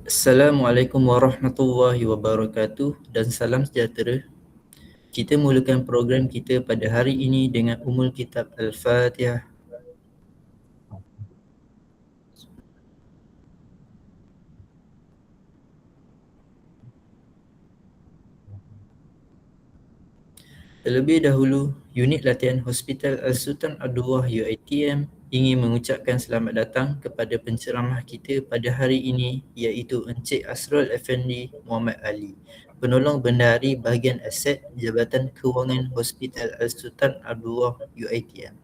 Assalamualaikum warahmatullahi wabarakatuh dan salam sejahtera. Kita mulakan program kita pada hari ini dengan Ummul Kitab Al-Fatihah. Terlebih dahulu, unit latihan Hospital Al-Sultan Abdullah UiTM ingin mengucapkan selamat datang kepada penceramah kita pada hari ini, iaitu Encik Asrul Effendi Muhammad Ali, penolong bendahari bahagian aset Jabatan Kewangan Hospital Al-Sultan Abdullah UiTM.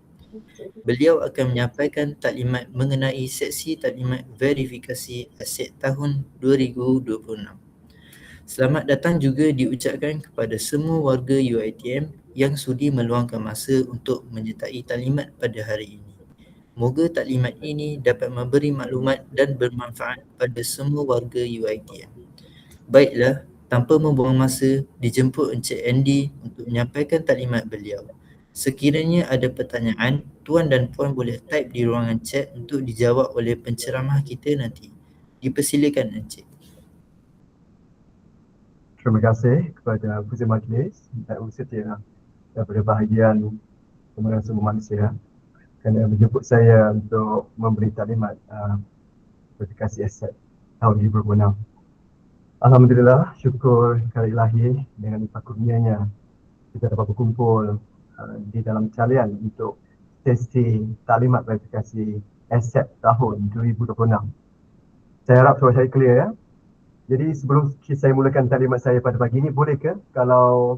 Beliau akan menyampaikan taklimat mengenai seksi taklimat verifikasi aset tahun 2026. Selamat datang juga diucapkan kepada semua warga UiTM yang sudi meluangkan masa untuk menyertai taklimat pada hari ini. Moga taklimat ini dapat memberi maklumat dan bermanfaat pada semua warga UiTM. Baiklah, tanpa membuang masa, dijemput Encik Andy untuk menyampaikan taklimat beliau. Sekiranya ada pertanyaan, tuan dan puan boleh type di ruangan chat untuk dijawab oleh penceramah kita nanti. Dipersilakan Encik. Terima kasih kepada Pusat Majlis dan usia daripada bahagian Pemerintah Semua Manusia kerana menjemput saya untuk memberi taklimat verifikasi aset tahun 2026. Alhamdulillah, syukur kepada Ilahi dengan limpah kurnianya kita dapat berkumpul di dalam talian untuk sesi taklimat verifikasi aset tahun 2026. Saya harap suara saya clear ya. Jadi sebelum saya mulakan taklimat saya pada pagi ini, boleh ke kalau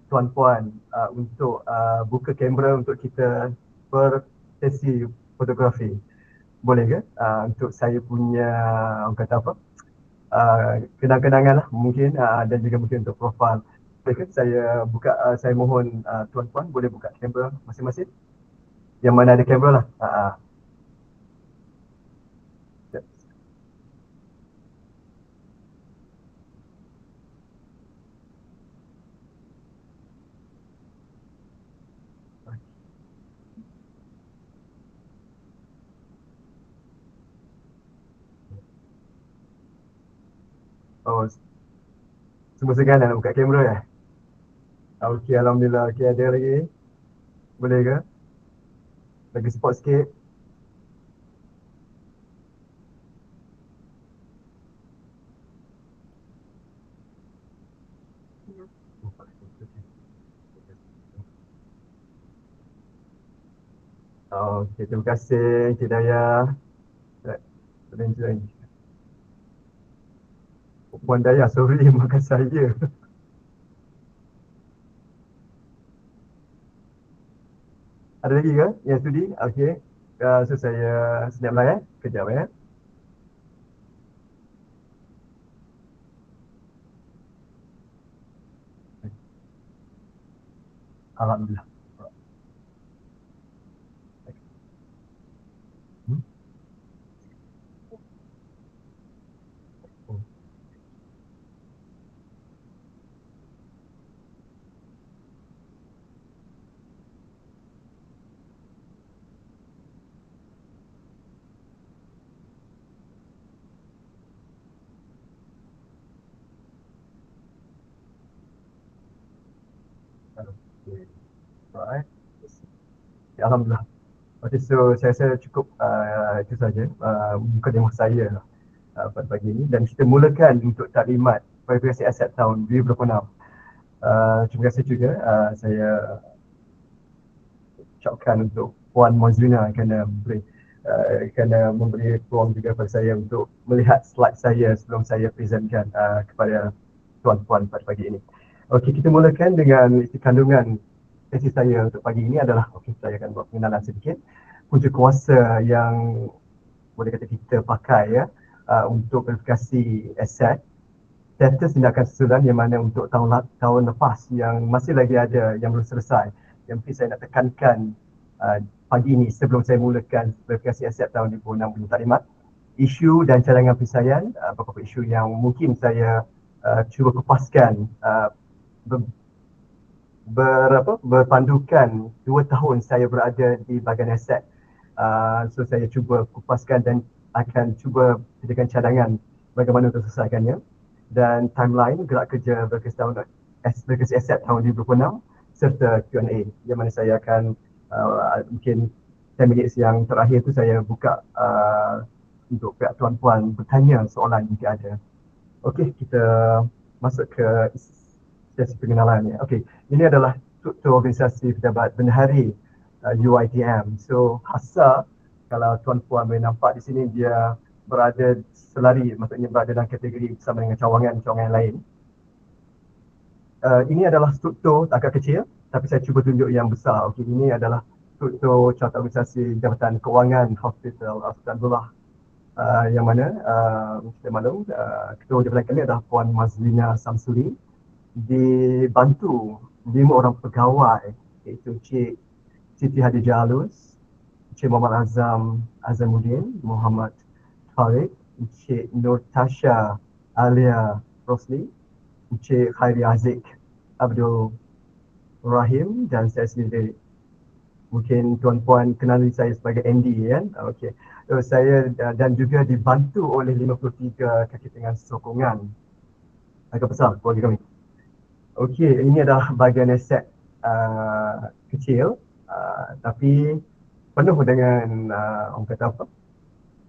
tuan-puan untuk buka kamera untuk kita bersesi fotografi? Boleh ke? Untuk saya punya, orang kata apa, kenang-kenangan lah mungkin, dan juga mungkin untuk profil. Boleh ke saya buka, saya mohon tuan-puan boleh buka kamera masing-masing? Yang mana ada kamera lah. Oh, semua segan nak buka kamera ya? Okey, Alhamdulillah. Okey, ada lagi? Boleh ke? Lagi support sikit. Okey, terima kasih Encik Daya. Puan Daya, sorry makan saya. Ada lagi ke yang sudi? Okey. So saya snap lah ya. Kejap ya. Alhamdulillah. Okay. Right. Alhamdulillah. Okay, so saya rasa cukup itu saja mukadimah saya pada pagi ini, dan kita mulakan untuk taklimat verifikasi aset tahun 2026. Terima kasih juga saya ucapkan untuk Puan Mozuna kerana memberi peluang juga kepada saya untuk melihat slide saya sebelum saya presentkan kepada tuan-puan pada pagi ini. Okey, kita mulakan dengan isi kandungan sesi saya untuk pagi ini adalah, saya akan buat pengenalan sedikit. Punca kuasa yang boleh kata kita pakai ya untuk verifikasi aset, status tindakan susulan yang mana untuk tahun lepas yang masih lagi ada yang belum selesai, yang mungkin saya nak tekankan pagi ini sebelum saya mulakan verifikasi aset tahun 2006 taklimat. Isu dan cadangan penyelesaian, beberapa isu yang mungkin saya cuba kupaskan berpandukan 2 tahun saya berada di bahagian aset. So saya cuba kupaskan dan akan cuba sediakan cadangan bagaimana untuk selesaikannya, dan timeline gerak kerja berkesi aset tahun 2026 serta Q&A yang mana saya akan mungkin 10 minit yang terakhir tu saya buka untuk pihak tuan-puan bertanya soalan jika ada. Okey, kita masuk ke sesi pengenalan ya. Okey, ini adalah struktur organisasi Pejabat Bendahari UiTM. So, HASA, kalau tuan-puan boleh nampak di sini, dia berada selari, maksudnya berada dalam kategori bersama dengan cawangan-cawangan lain. Ini adalah struktur agak kecil, tapi saya cuba tunjuk yang besar. Okey, ini adalah struktur carta organisasi Jabatan Kewangan Hospital Sultan Abdullah, yang mana kita maklum ketua jabatan kami adalah Puan Mazlina Samsuri, dibantu 5 orang pegawai, iaitu Cik Siti Hadijah Alus, Cik Muhammad Azamuddin, Muhammad Tariq, Cik Nur Tasha Alia Rosli, Cik Khairi Aziz Abdul Rahim, dan saya sendiri. Mungkin tuan-puan kenali saya sebagai Andy kan. Okey. Saya dan juga dibantu oleh 53 kaki tangan sokongan. Agak besar keluarga kami. Okey, ini adalah bahagian aset kecil tapi penuh dengan orang kata apa?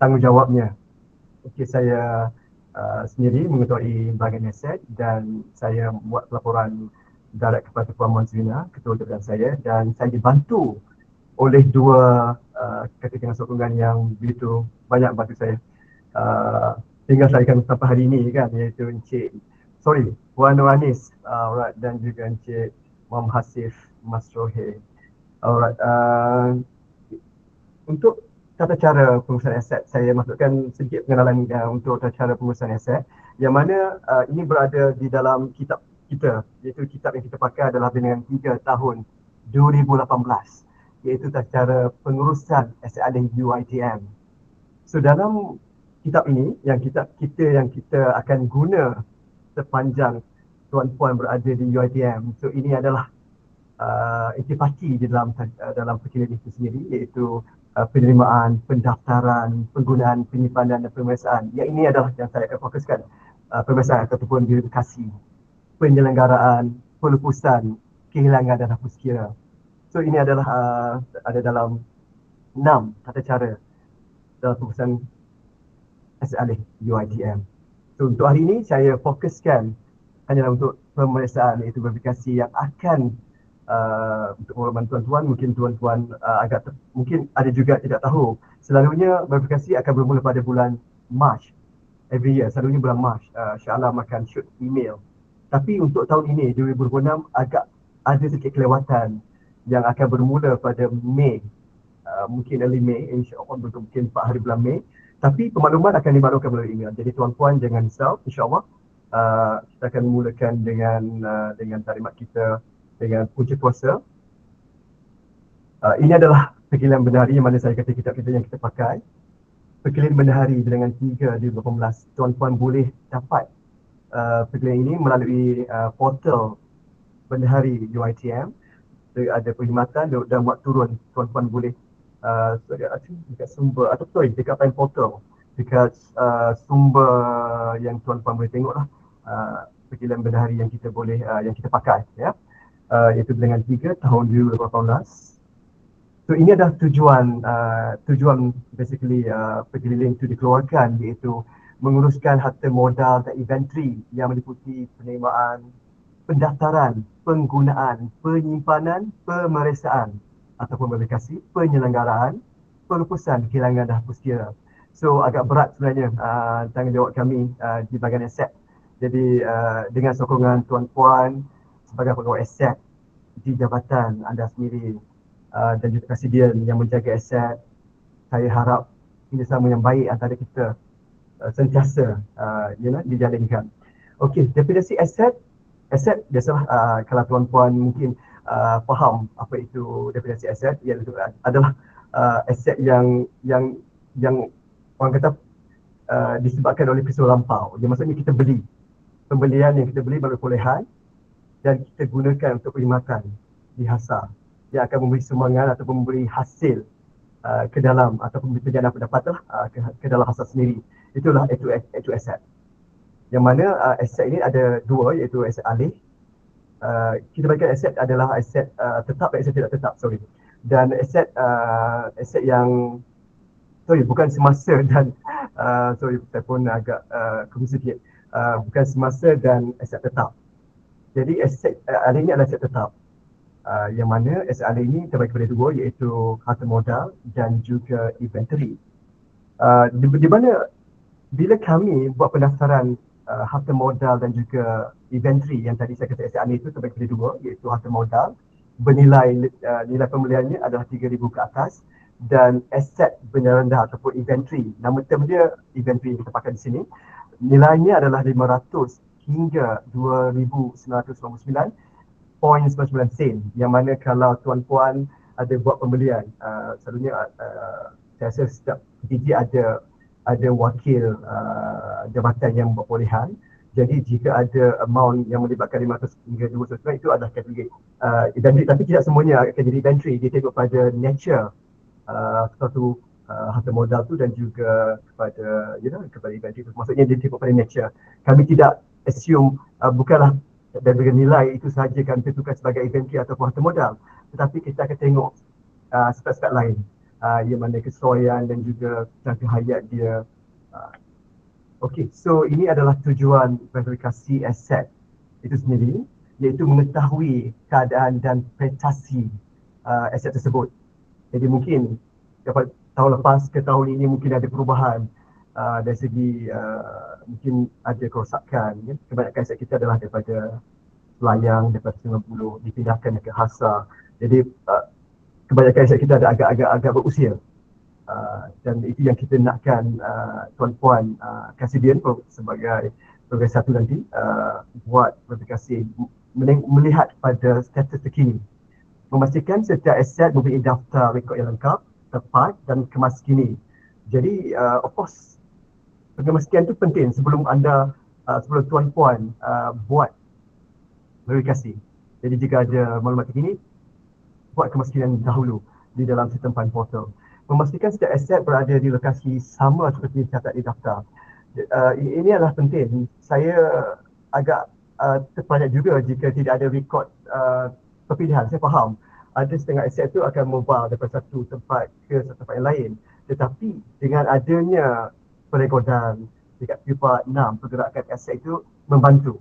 Tanggungjawabnya. Okey, saya sendiri mengetuai bahagian aset dan saya buat pelaporan direct kepada Puan Mazlina, ketua jabatan saya, dan saya dibantu oleh 2 kaki tangan sokongan yang begitu banyak bantu saya hingga saya akan sampai hari ini kan, iaitu Puan Nuranis, dan juga Encik Muhammad Hasif Masrohe. Alright, untuk tata cara pengurusan aset, saya masukkan sedikit pengenalan untuk tata cara pengurusan aset, yang mana ini berada di dalam kitab kita, iaitu kitab yang kita pakai adalah Bilangan 3 tahun 2018, iaitu tata cara pengurusan aset alih UiTM. So dalam kitab ini, yang kita akan guna sepanjang tuan-puan berada di UiTM. So ini adalah intipati di dalam perkara itu sendiri, iaitu penerimaan, pendaftaran, penggunaan, penyimpanan dan pemeriksaan. Yang ini adalah yang saya akan fokuskan, pemeriksaan ataupun verifikasi, penyelenggaraan, pelupusan, kehilangan dan hapus kira. So ini adalah ada dalam 6 tata cara dalam pengurusan aset alih UiTM. So untuk hari ini saya fokuskan hanyalah untuk pemeriksaan, iaitu verifikasi yang akan untuk pengalaman tuan-tuan, mungkin tuan-tuan mungkin ada juga tidak tahu. Selalunya verifikasi akan bermula pada bulan Mac every year, selalunya bulan Mac. Shah Alam akan shoot email. Tapi untuk tahun ini 2026 agak ada sedikit kelewatan yang akan bermula pada Mei, mungkin early Mei, insya-Allah mungkin 4 hari bulan Mei. Tapi pemakluman akan dimaklumkan melalui email. Jadi tuan-puan jangan risau, insya-Allah kita akan mulakan dengan talimat kita dengan punca kuasa. Ini adalah perkilian bendahari yang mana saya kata kitab kita yang kita pakai. Perkilian bendahari Bilangan 3 di 2018. Tuan-puan boleh dapat perkilian ini melalui portal bendahari UiTM. Ada perkhidmatan dan buat turun. Tuan-puan boleh dekat sumber atau dekat Time Portal, dekat sumber yang tuan-puan boleh tengoklah perkilian bendahari yang kita boleh yang kita pakai ya. Iaitu Bilangan 3 tahun 2018. So ini adalah tujuan basically perkeliling itu dikeluarkan, iaitu menguruskan harta modal dan inventory yang meliputi penerimaan, pendaftaran, penggunaan, penyimpanan, pemeriksaan ataupun verifikasi, penyelenggaraan, pelupusan, kehilangan dan hapus kira. So agak berat sebenarnya tanggungjawab kami di bahagian aset. Jadi dengan sokongan tuan-puan sebagai pegawai aset di jabatan anda sendiri dan juga Presiden yang menjaga aset, saya harap kerjasama yang baik antara kita sentiasa dijalankan. Okey, definisi aset biasalah kalau tuan-puan mungkin faham apa itu definisi aset, iaitu adalah aset yang orang kata disebabkan oleh peristiwa lampau. Yang maksudnya kita beli, pembelian yang kita beli melalui perolehan dan kita gunakan untuk perkhidmatan di HASA yang akan memberi sumbangan ataupun memberi hasil ke dalam ataupun penjanaan pendapatan ke dalam HASA sendiri. Itulah itu aset. Yang mana aset ini ada dua, iaitu aset alih. Kita bagikan aset adalah aset tetap dan aset tidak tetap, sorry. Dan aset yang bukan semasa dan sorry, saya pun agak confused sikit. Bukan semasa dan aset tetap. Jadi aset alih ini adalah aset tetap. Yang mana aset alih ini terbagi kepada dua, iaitu harta modal dan juga inventory. Di mana bila kami buat pendaftaran harta modal dan juga inventory, yang tadi saya kata aset alih itu terbagi kepada dua, iaitu harta modal bernilai nilai pembeliannya adalah 3,000 ke atas, dan aset bernilai rendah ataupun inventory, nama term dia inventory yang kita pakai di sini, nilainya adalah 500 hingga 2,999.99 sen, yang mana kalau tuan-puan ada buat pembelian, selalunya saya rasa setiap PTG ada wakil jabatan yang berbolehan. Jadi jika ada amount yang melibatkan 500 hingga 200, itu adalah kategori inventory, tapi tidak semuanya akan jadi inventory. Dia tengok pada nature suatu harta modal tu dan juga kepada kepada inventory tu. Maksudnya dia tengok pada nature. Kami tidak assume bukanlah dari nilai itu sahaja kami tentukan sebagai inventory ataupun harta modal, tetapi kita akan tengok aspek-aspek lain, yang mana kesesuaian dan juga jangka hayat dia. Okey, so ini adalah tujuan verifikasi aset itu sendiri, iaitu mengetahui keadaan dan prestasi aset tersebut. Jadi mungkin dapat tahun lepas ke tahun ini mungkin ada perubahan dari segi mungkin ada kerosakan. Kebanyakan aset kita adalah daripada Selayang, daripada Sungai Buloh dipindahkan ke Hasa. Jadi kebanyakan aset kita ada agak berusia. Dan itu yang kita nakkan tuan-puan Kasidian sebagai satu nanti buat verifikasi, melihat pada status terkini, memastikan setiap aset mempunyai daftar rekod yang lengkap, tepat dan kemas kini. Jadi of course pengemaskian itu penting sebelum sebelum tuan-puan buat verifikasi. Jadi jika ada maklumat terkini, buat kemaskinan dahulu di dalam sistem Fund Portal. Memastikan setiap aset berada di lokasi sama seperti dicatat di daftar. Ini adalah penting. Saya agak terperanjat juga jika tidak ada rekod perpindahan. Saya faham ada setengah aset itu akan mubah daripada satu tempat ke satu tempat yang lain. Tetapi dengan adanya perekodan dekat Part 6, pergerakan aset itu membantu.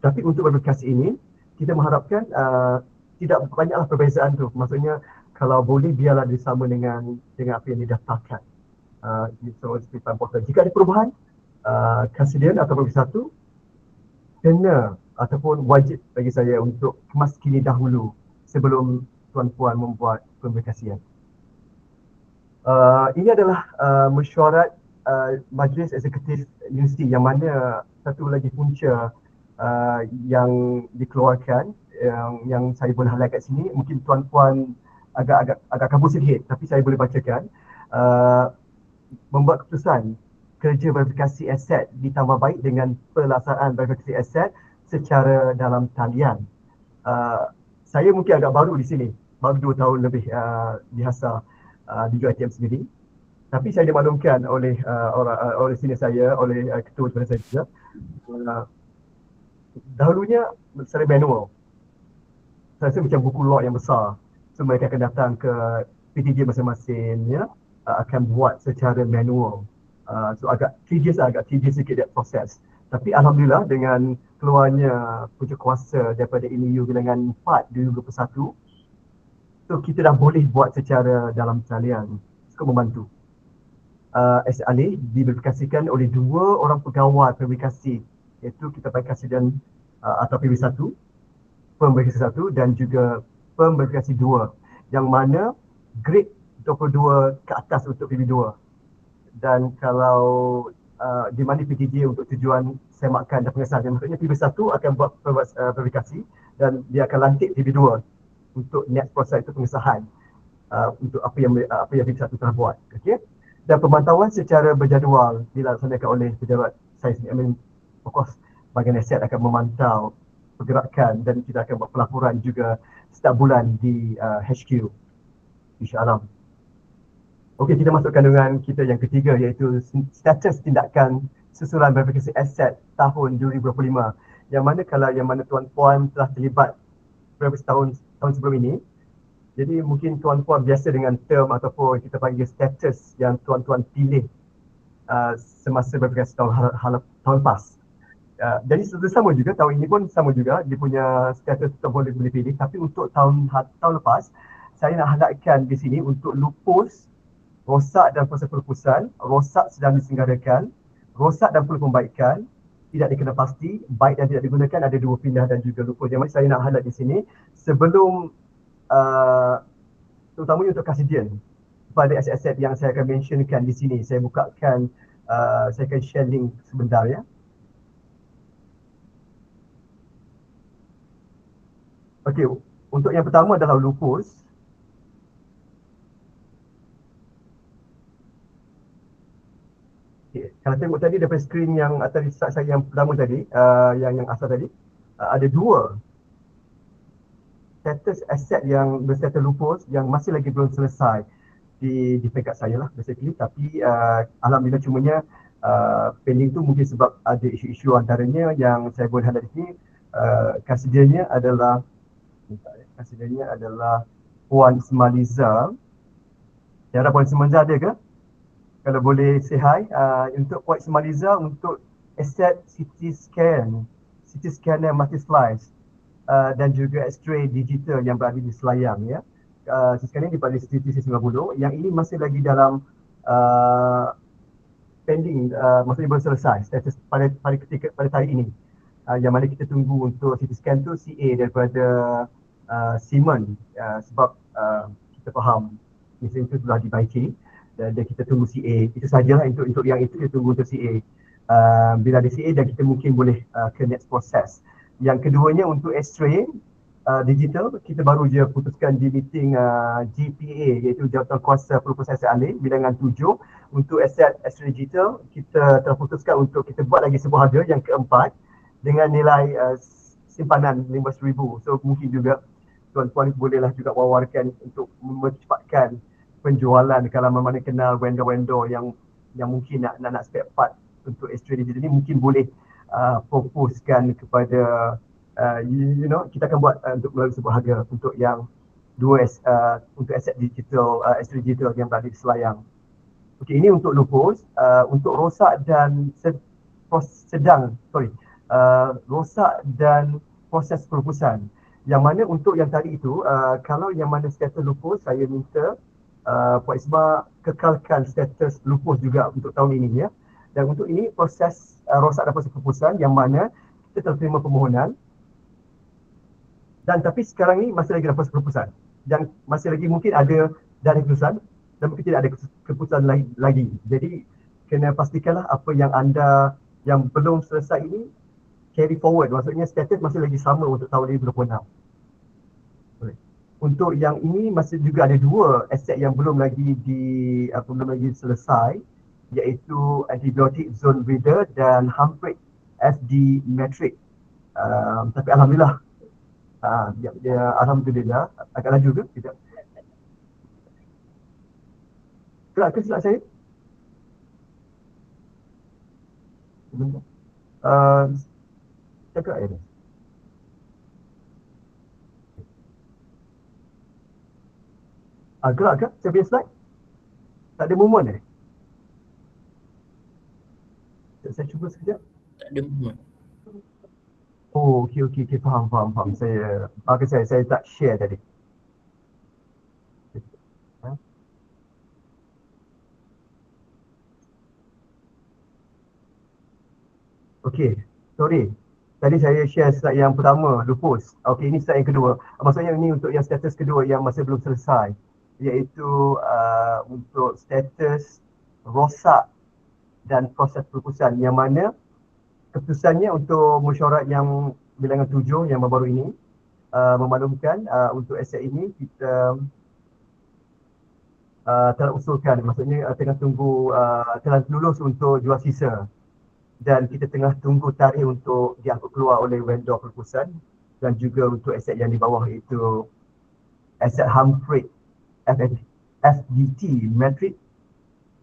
Tapi untuk verifikasi ini, kita mengharapkan tidak banyaklah perbezaan tu. Maksudnya kalau boleh biarlah disama dengan apa yang didaftarkan. Seperti Fund Portal. Jika ada perubahan, Kasidian atau bagi satu kena ataupun wajib bagi saya untuk kemaskini dahulu sebelum tuan-puan membuat pemberkasian. Ini adalah mesyuarat Majlis Eksekutif Universiti, yang mana satu lagi punca yang dikeluarkan yang saya boleh highlight kat sini. Mungkin tuan-puan agak kabur sedikit, tapi saya boleh bacakan. Membuat keputusan kerja verifikasi aset ditambah baik dengan pelaksanaan verifikasi aset secara dalam talian. Saya mungkin agak baru di sini, baru 2 tahun lebih di Hasa di UiTM sendiri. Tapi saya dimaklumkan oleh senior saya, oleh ketua daripada saya juga, dahulunya secara manual. Saya rasa macam buku log yang besar. So mereka akan datang ke PTJ masing-masing, akan buat secara manual. So agak tedious sikit dia proses. Tapi alhamdulillah dengan keluarnya punca kuasa daripada NEU bilangan 4 2021, so kita dah boleh buat secara dalam talian. Cukup membantu. Aset alih diverifikasikan oleh 2 orang pegawai verifikasi, iaitu kita pakai Kasidian atau PV1, pemverifikasi 1 dan juga pemverifikasi 2, yang mana grade 22 ke atas untuk PV2. Dan kalau di mana PTJ untuk tujuan semakan dan pengesahan, maksudnya PV1 akan buat verifikasi dan dia akan lantik PV2 untuk next proses itu pengesahan untuk apa yang PV1 telah buat. Okay? Dan pemantauan secara berjadual dilaksanakan oleh pejabat saya sendiri. Of course, bahagian aset akan memantau pergerakan dan kita akan buat pelaporan juga setiap bulan di HQ, insyaAllah. Okey, kita masuk kandungan kita yang ketiga, iaitu status tindakan susulan verifikasi aset tahun 2025, yang mana kalau yang mana tuan-puan telah terlibat beberapa tahun sebelum ini, jadi mungkin tuan-puan biasa dengan term ataupun kita panggil status yang tuan-tuan pilih semasa verifikasi tahun lepas. Jadi sama juga tahun ini pun sama juga, dia punya status tetap boleh pilih, tapi untuk tahun lepas saya nak highlightkan di sini untuk lupus, rosak dan proses perupusan, rosak sedang disenggarakan, rosak dan perlu pembaikan, tidak dikenal pasti, baik dan tidak digunakan, ada 2 pindah dan juga lupus. Yang mana saya nak highlight di sini sebelum terutamanya untuk custodian pada aset-aset yang saya akan mentionkan di sini. Saya bukakan, saya akan share link sebentar ya. Okey, untuk yang pertama adalah lupus. Okay. Kalau tengok tadi daripada skrin yang atas slide saya yang pertama tadi, yang asal tadi, ada 2 status aset yang berstatus lupus yang masih lagi belum selesai di peringkat saya lah basically, tapi alhamdulillah cumanya pending tu mungkin sebab ada isu-isu antaranya yang saya boleh highlight di sini. Kasidiannya adalah Puan Ismaliza. Tiara Puan Ismaliza ada ke? Kalau boleh say hi. Untuk Puan Ismaliza, untuk aset CT scanner multi-slice dan juga X-ray digital yang berada di Selayang ya. Sekarang ini pada CT 90, yang ini masih lagi dalam pending, maksudnya belum selesai status pada hari ini. Yang mana kita tunggu untuk CT scan tu CA daripada Siemens, sebab kita faham mesin itu telah dibaiki dan kita tunggu CA. Itu sajalah untuk yang itu, kita tunggu untuk CA. Bila ada CA dan kita mungkin boleh ke next process. Yang keduanya untuk X-ray digital, kita baru je putuskan di meeting GPA, iaitu Jawatan Kuasa Perupusan Aset Alih bilangan 7. Untuk aset X-ray digital, kita telah putuskan untuk kita buat lagi sebuah harga yang keempat dengan nilai simpanan RM15,000. So mungkin juga tuan-tuan bolehlah juga wawarkan untuk mempercepatkan penjualan kalau mana kenal vendor-vendor yang mungkin nak spare part untuk X-ray digital ni, mungkin boleh proposekan kepada kita akan buat untuk melalui sebuah harga untuk yang untuk aset digital, X-ray digital yang berada di Selayang. Okey, ini untuk lupus. Untuk rosak dan rosak dan proses perupusan. Yang mana untuk yang tadi itu, kalau yang mana status lupus, saya minta Puan Isma kekalkan status lupus juga untuk tahun ini ya. Dan untuk ini proses rosak dan proses perupusan yang mana kita telah terima permohonan, dan tapi sekarang ni masih lagi dalam proses perupusan dan masih lagi mungkin ada dari keputusan dan mungkin tidak ada keputusan lagi. Jadi kena pastikanlah apa yang anda yang belum selesai ini carry forward, maksudnya status masih lagi sama untuk tahun 2026. Untuk yang ini masih juga ada 2 aset yang belum lagi selesai, iaitu antibiotik zone breeder dan Humphrey FD Metric. Tapi alhamdulillah, alhamdulillah agak laju ke? Tidak. Kelak ke silap saya? Sebentar. Saya kelak ya. Gerak ke? Saya punya slide? Tak ada movement Saya cuba sekejap. Tak ada movement. Oh, okey, faham. Saya tak share tadi. Okey, sorry. Tadi saya share slide yang pertama, lupus. Okey, ini slide yang kedua. Maksudnya ini untuk yang status kedua yang masih belum selesai, iaitu untuk status rosak dan proses perupusan, yang mana keputusannya untuk mesyuarat yang bilangan 7 yang baru ini memaklumkan untuk aset ini kita telah usulkan, maksudnya tengah tunggu, telah lulus untuk jual sisa dan kita tengah tunggu tarikh untuk diangkut keluar oleh vendor perupusan, dan juga untuk aset yang di bawah itu aset Humphrey FDT Metric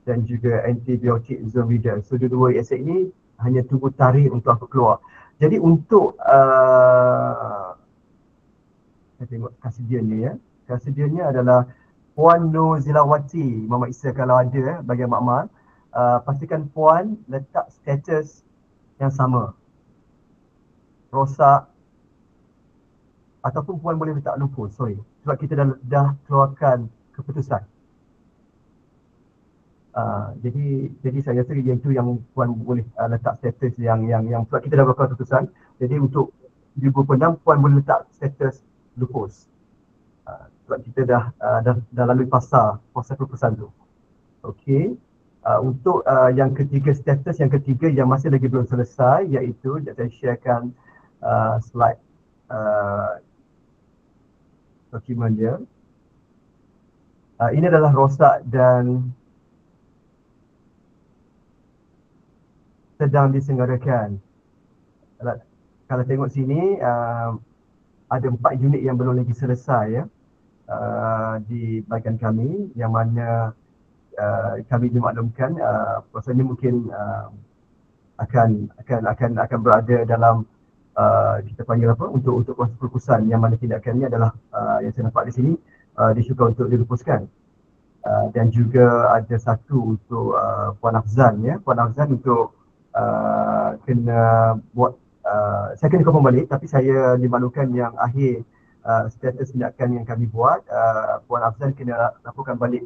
dan juga antibiotik Zovida. So dua aset ini hanya tunggu tarikh untuk aku keluar. Jadi untuk saya tengok kasidiannya ya. Kasidiannya adalah Puan Nur Zilawati, Mama Isa kalau ada bagian makmal. Pastikan Puan letak status yang sama. Rosak ataupun Puan boleh letak lupus, sorry. Sebab kita dah keluarkan keputusan. Jadi saya rasa yang itu yang Puan boleh letak status yang sebab kita dah keluarkan keputusan. Jadi untuk 2006 Puan boleh letak status lupus. Sebab kita dah lalui proses keputusan tu. Okey. Untuk yang ketiga, status yang ketiga yang masih lagi belum selesai, iaitu saya sharekan slide dokumen dia. Ini adalah rosak dan sedang disenggarakan. Kalau tengok sini, ada 4 unit yang belum lagi selesai ya, di bahagian kami, yang mana kami dimaklumkan proses ini mungkin akan berada dalam kita panggil apa, untuk proses pelupusan, yang mana tindakan ini adalah yang saya nampak di sini disuka untuk dilupuskan. Dan juga ada satu untuk Puan Afzan ya, Puan Afzan untuk kena buat saya kena confirm balik, tapi saya dimaklumkan yang akhir status tindakan yang kami buat, Puan Afzan kena laporkan balik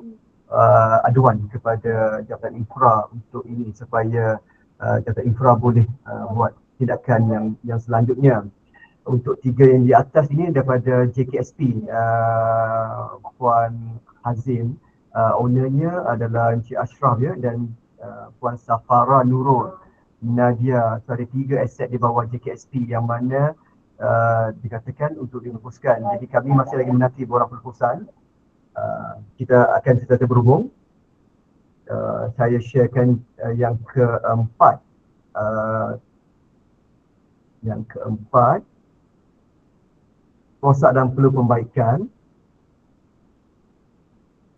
aduan kepada Jabatan Infra untuk ini, supaya Jabatan Infra boleh buat tindakan yang selanjutnya. Untuk 3 yang di atas ini daripada JKSP, Puan Hazim, ownernya adalah Encik Ashraf ya, dan Puan Safara Nurul Nadia. So ada 3 aset di bawah JKSP yang mana dikatakan untuk dilupuskan. Jadi kami masih lagi menanti borang pelupusan. Kita akan sentiasa berhubung. Saya sharekan yang keempat. Yang keempat, rosak dan perlu pembaikan.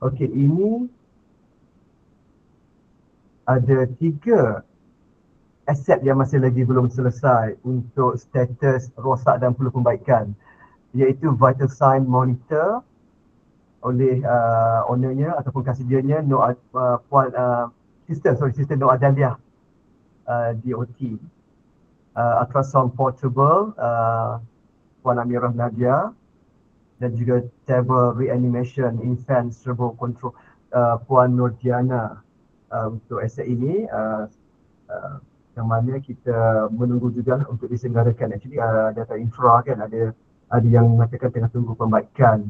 Okey, ini ada 3 aset yang masih lagi belum selesai untuk status rosak dan perlu pembaikan, iaitu vital sign monitor oleh ownernya ataupun kasidiannya Puan Sister Nur Adaliah DOT, ultrasound portable Puan Amirah Nadia, dan juga table reanimation infant cerebral control Puan Nur Diana. Untuk aset ini yang mana kita menunggu juga untuk disenggarakan. Actually data infra kan ada yang mengatakan tengah tunggu pembaikan,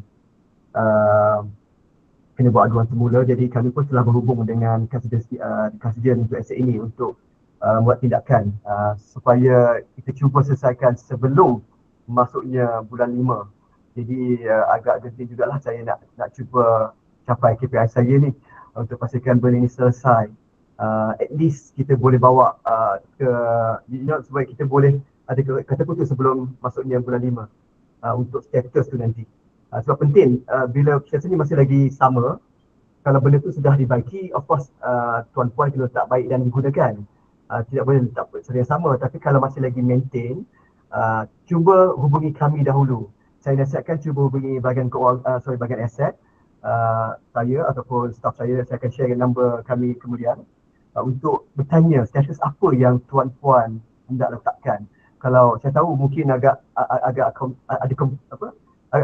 kena buat aduan semula. Jadi kami pun telah berhubung dengan kasidian untuk aset ini untuk buat tindakan supaya kita cuba selesaikan sebelum masuknya bulan 5. Jadi agak genting jugalah saya nak cuba capai KPI saya ni untuk pastikan benda ini selesai. At least kita boleh bawa ke supaya kita boleh ada kata putus sebelum masuknya bulan 5 untuk status tu nanti. Sebab penting bila status ni masih lagi sama, kalau benda tu sudah dibaiki, of course tuan-puan kena letak baik dan digunakan. Tidak boleh letak secara yang sama, tapi kalau masih lagi maintain, cuba hubungi kami dahulu. Saya nasihatkan cuba hubungi bahagian bahagian aset saya ataupun staff saya akan share nombor kami kemudian untuk bertanya status apa yang tuan-puan hendak letakkan. Kalau saya tahu mungkin agak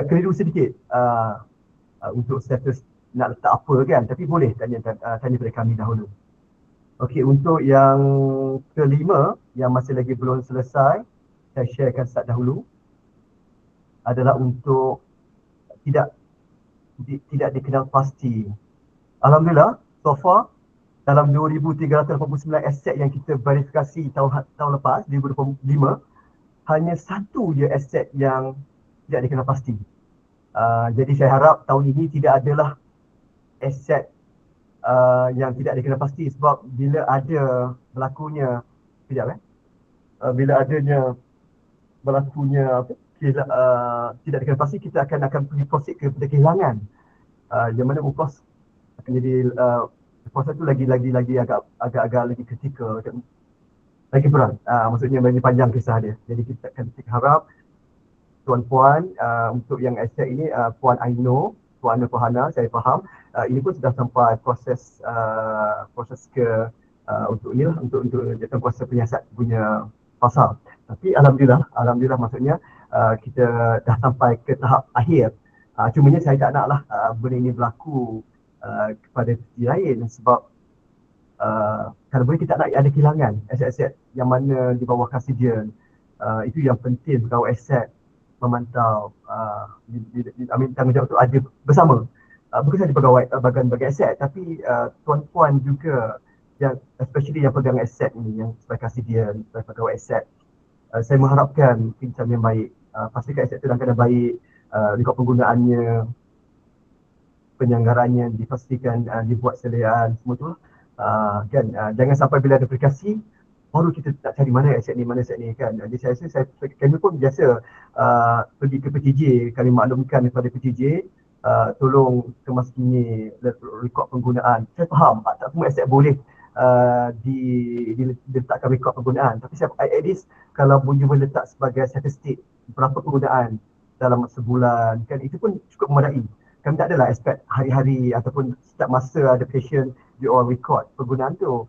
keliru sedikit untuk status nak letak apa kan, tapi boleh tanya pada kami dahulu. Okey, untuk yang kelima yang masih lagi belum selesai, saya sharekan start dahulu, adalah untuk tidak dikenal pasti. Alhamdulillah, so far dalam 2,389 aset yang kita verifikasi tahun lepas, 2025, hanya satu je aset yang tidak dikenal pasti. Jadi saya harap tahun ini tidak adalah aset yang tidak dikenal pasti, sebab bila ada berlakunya bila adanya berlakunya tidak dikenal pasti, kita akan pergi proceed kepada kehilangan, yang mana of course akan jadi Puasa tu lagi agak lagi kritikal, lagi berat. Maksudnya lagi panjang kisah dia. Jadi kita harap tuan-puan untuk yang aset ini, Puan Aino, Puan Farhana, saya faham ini pun sudah sampai proses ke untuk inilah untuk jatuh kuasa penyiasat punya pasal. Tapi alhamdulillah maksudnya kita dah sampai ke tahap akhir. Cumanya saya tak naklah benda ini berlaku kepada sisi lain, sebab kalau boleh kita nak ada kehilangan aset-aset yang mana di bawah kasidian. Itu yang penting kalau aset memantau tanggungjawab itu ada bersama. Bukan sahaja pegawai bagian aset, tapi tuan-puan juga yang especially yang pegang aset ni, yang sebagai kasidian, sebagai pegawai aset. Saya mengharapkan pincang yang baik, pastikan aset itu dalam keadaan baik, rekod penggunaannya, penyanggarannya dipastikan dibuat sediaan semua tu kan. Jangan sampai bila ada aplikasi baru kita tak cari mana aset ni kan. Jadi kami pun biasa pergi ke PTJ, kami maklumkan kepada PTJ tolong kemaskini rekod penggunaan. Saya faham tak semua aset boleh diletakkan rekod penggunaan, tapi saya at least kalau boleh letak sebagai statistik berapa penggunaan dalam sebulan kan, itu pun cukup memadai. Kami tak adalah expect hari-hari ataupun setiap masa ada patient di orang record penggunaan tu.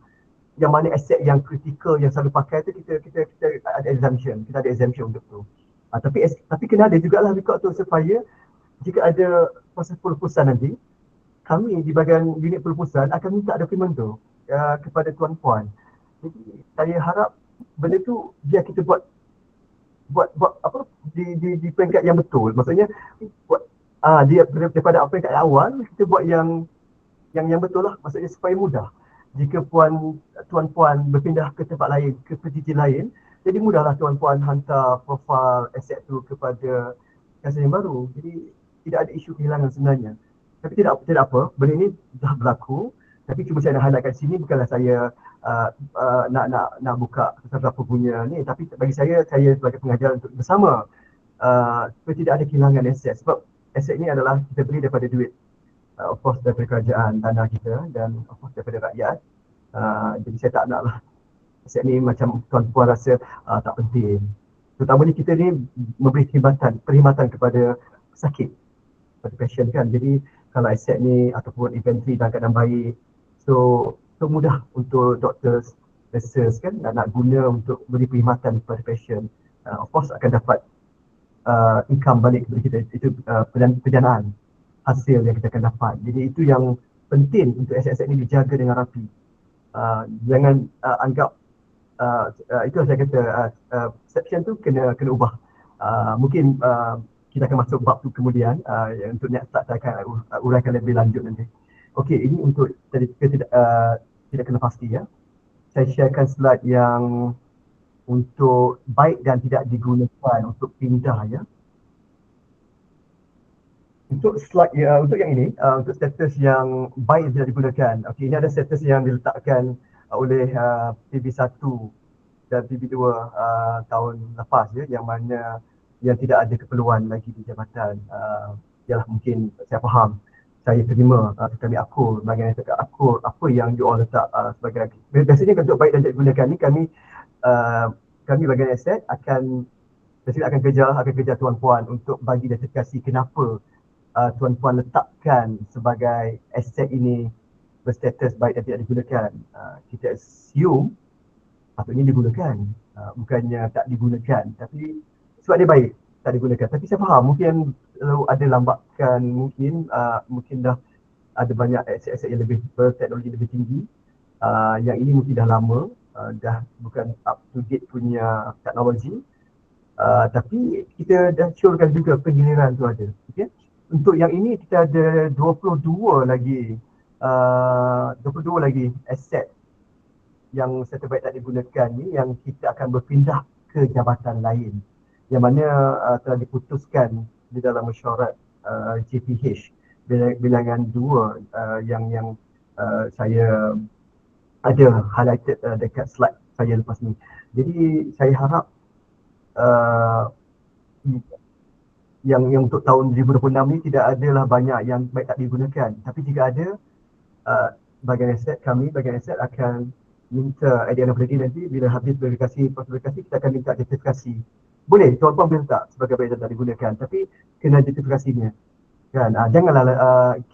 Yang mana aset yang kritikal yang selalu pakai tu kita ada exemption, untuk tu. Tapi kena ada jugalah record tu supaya jika ada proses perlupusan nanti, kami di bahagian unit perlupusan akan minta dokumen tu kepada tuan-puan. Jadi saya harap benda tu biar kita buat apa di peringkat yang betul. Maksudnya buat dia daripada apa yang kat awal kita buat yang betul lah, maksudnya supaya mudah. Jika tuan-puan berpindah ke tempat lain, ke PTJ lain, jadi mudahlah tuan-puan hantar profil aset tu kepada kasih yang baru. Jadi tidak ada isu kehilangan sebenarnya. Tapi tidak apa, benda ini dah berlaku. Tapi cuma saya nak highlight kat sini, bukanlah saya nak buka apa punya ni, tapi bagi saya sebagai pengajar untuk bersama supaya tidak ada kehilangan aset. Sebab aset ni adalah kita beli daripada duit of course daripada kerajaan tanah kita dan of course daripada rakyat. Jadi saya tak naklah aset ni macam tuan-puan rasa tak penting. Terutamanya kita ni memberi perkhidmatan kepada pesakit, kepada pasien kan. Jadi kalau aset ni ataupun inventory dalam keadaan baik, so mudah untuk doktor, nurses kan nak guna untuk beri perkhidmatan kepada pasien. Of course akan dapat income balik kepada kita, itu pendanaan hasil yang kita akan dapat. Jadi itu yang penting untuk aset-aset ini dijaga dengan rapi. Jangan anggap itu saya kata perception tu kena ubah. Mungkin kita akan masuk bab tu kemudian untuk next start saya akan uraikan lebih lanjut nanti. Okey, ini untuk tidak kena pasti ya. Saya sharekan slide yang untuk baik dan tidak digunakan untuk pindah ya. Untuk slide untuk yang ini, untuk status yang baik tidak digunakan. Okey, ini ada status yang diletakkan oleh PB1 dan PB2 tahun lepas ya, yang mana yang tidak ada keperluan lagi di jabatan. Yalah, mungkin saya faham, saya terima, kami akur, bahagian saya akur apa yang you all letak sebagai. Biasanya untuk baik dan tidak digunakan ni kami bahagian aset akan kejar tuan-puan untuk bagi justifikasi kenapa tuan-puan letakkan sebagai aset ini berstatus baik dan tidak digunakan. Kita assume patutnya digunakan, bukannya tak digunakan, tapi sebab dia baik tak digunakan. Tapi saya faham mungkin ada lambakan, mungkin dah ada banyak aset-aset yang lebih berteknologi lebih tinggi, yang ini mungkin dah lama, dah bukan up to date punya teknologi, tapi kita dah syorkan juga penggiliran tu ada. Okay? Untuk yang ini kita ada 22 lagi aset yang seterbaik tak digunakan ni, yang kita akan berpindah ke jabatan lain, yang mana telah diputuskan di dalam mesyuarat JPH bilangan 2 yang saya ada highlighted dekat slide saya lepas ni. Jadi saya harap yang untuk tahun 2026 ni tidak adalah banyak yang baik tak digunakan, tapi jika ada bahagian aset akan minta at the end of the day nanti bila habis verifikasi, kita akan minta justifikasi. Boleh, tuan-puan boleh letak sebagai baik tak digunakan, tapi kena justifikasinya. Kan, janganlah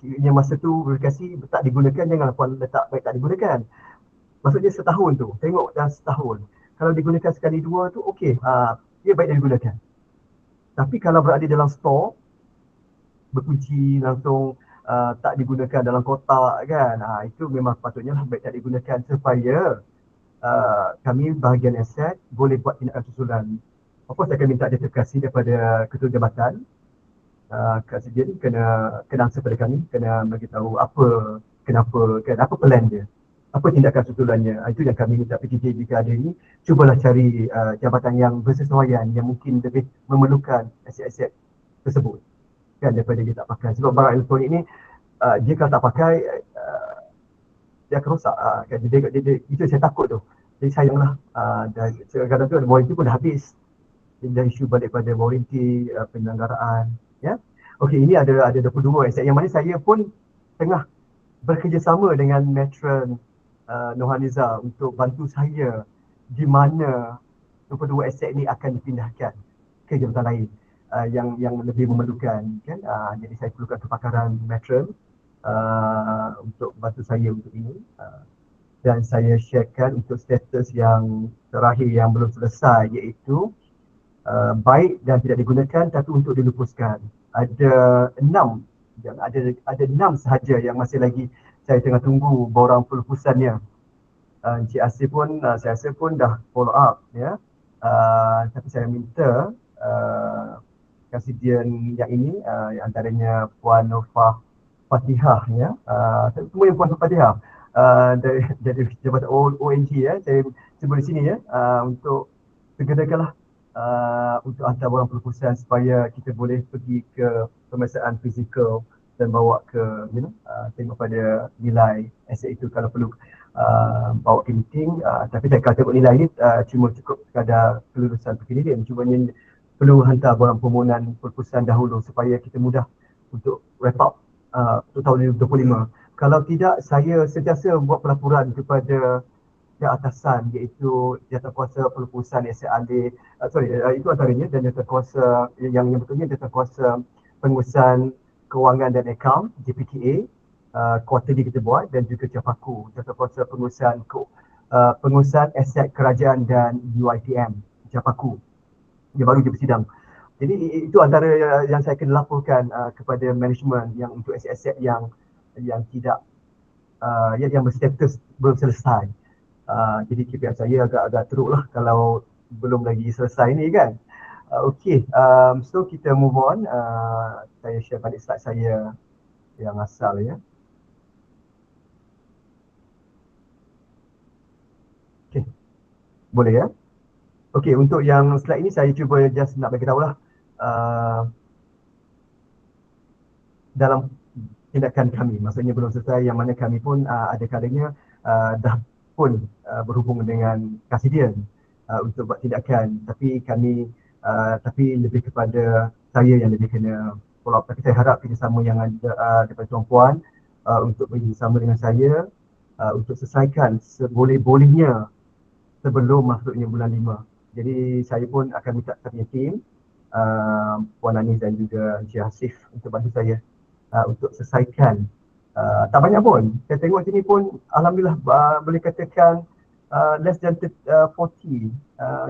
yang masa tu verifikasi tak digunakan, janganlah puan letak baik tak digunakan. Maksudnya setahun tu, tengok dah setahun. Kalau digunakan sekali dua tu okey, dia baik digunakan. Tapi kalau berada dalam store, berkunci langsung tak digunakan dalam kotak kan, itu memang patutnya lah baik tak digunakan supaya kami bahagian aset boleh buat tindakan susulan. Of course saya akan minta justifikasi daripada ketua jabatan. Kak Sejin kena answer pada kami, kena beritahu kenapa plan dia, apa tindakan susulannya. Itu yang kami minta PJJ jika ada ni, cubalah cari jabatan yang bersesuaian, yang mungkin lebih memerlukan aset-aset tersebut kan, daripada dia tak pakai. Sebab barang elektronik ni dia kalau tak pakai dia akan rosak kan. Itu saya takut tu. Jadi sayanglah kadang-kadang tu warranty pun dah habis. Dah isu balik pada warranty penyelenggaraan ya. Okey, ini ada 22 aset yang mana saya pun tengah bekerjasama dengan Matron Nohaniza untuk bantu saya di mana 22 aset ni akan dipindahkan ke jabatan lain yang lebih memerlukan kan. Jadi saya perlukan kepakaran Matron untuk bantu saya untuk ini, dan saya sharekan untuk status yang terakhir yang belum selesai, iaitu baik dan tidak digunakan tapi untuk dilupuskan. Ada 6 sahaja yang masih lagi saya tengah tunggu borang pelupusannya. Encik Asif pun saya rasa pun dah follow up ya. Tapi saya minta Kasidian yang ini, yang antaranya Puan Nurfah Fatihah ya, semua yang Puan Fatihah dari Jabatan ONG ya, saya sebut di sini ya, untuk segerakanlah untuk hantar borang pelupusan supaya kita boleh pergi ke pemeriksaan fizikal dan bawa ke tengok pada nilai aset itu kalau perlu bawa ke meeting. Tapi kalau tengok nilai ni cuma cukup sekadar kelulusan penyelidikan, cumanya perlu hantar borang permohonan pelupusan dahulu supaya kita mudah untuk wrap up untuk tahun 2025. Kalau tidak, saya sentiasa buat pelaporan kepada yang atasan, iaitu Jawatankuasa Pelupusan Aset Alih, itu antaranya, dan Jawatankuasa yang betulnya Jawatankuasa Pengurusan Kewangan dan Akaun JPKA, quarterly kita buat, dan juga Japaku, Jawatankuasa Pengurusan Aset Kerajaan dan UITM Japaku, yang baru je bersidang. Jadi itu antara yang saya kena laporkan kepada management yang untuk aset-aset yang tidak yang berstatus belum selesai. Jadi KPI saya agak teruk lah kalau belum lagi selesai ni kan. Okay, so kita move on. Saya share balik slide saya yang asal ya. Okay, boleh ya. Okay, untuk yang slide ini saya cuba just nak bagi tahu lah dalam tindakan kami, maksudnya belum selesai, yang mana kami pun ada kalanya dah pun berhubung dengan Kasidian untuk buat tindakan, tapi kami tapi lebih kepada saya yang lebih kena follow up. Tapi saya harap kerjasama yang ada daripada tuan-puan untuk bersama dengan saya untuk selesaikan seboleh-bolehnya sebelum masuknya bulan 5. Jadi saya pun akan minta kami tim Puan Anis dan juga Encik Hasif untuk bantu saya untuk selesaikan. Tak banyak pun, saya tengok sini pun alhamdulillah boleh katakan less than 40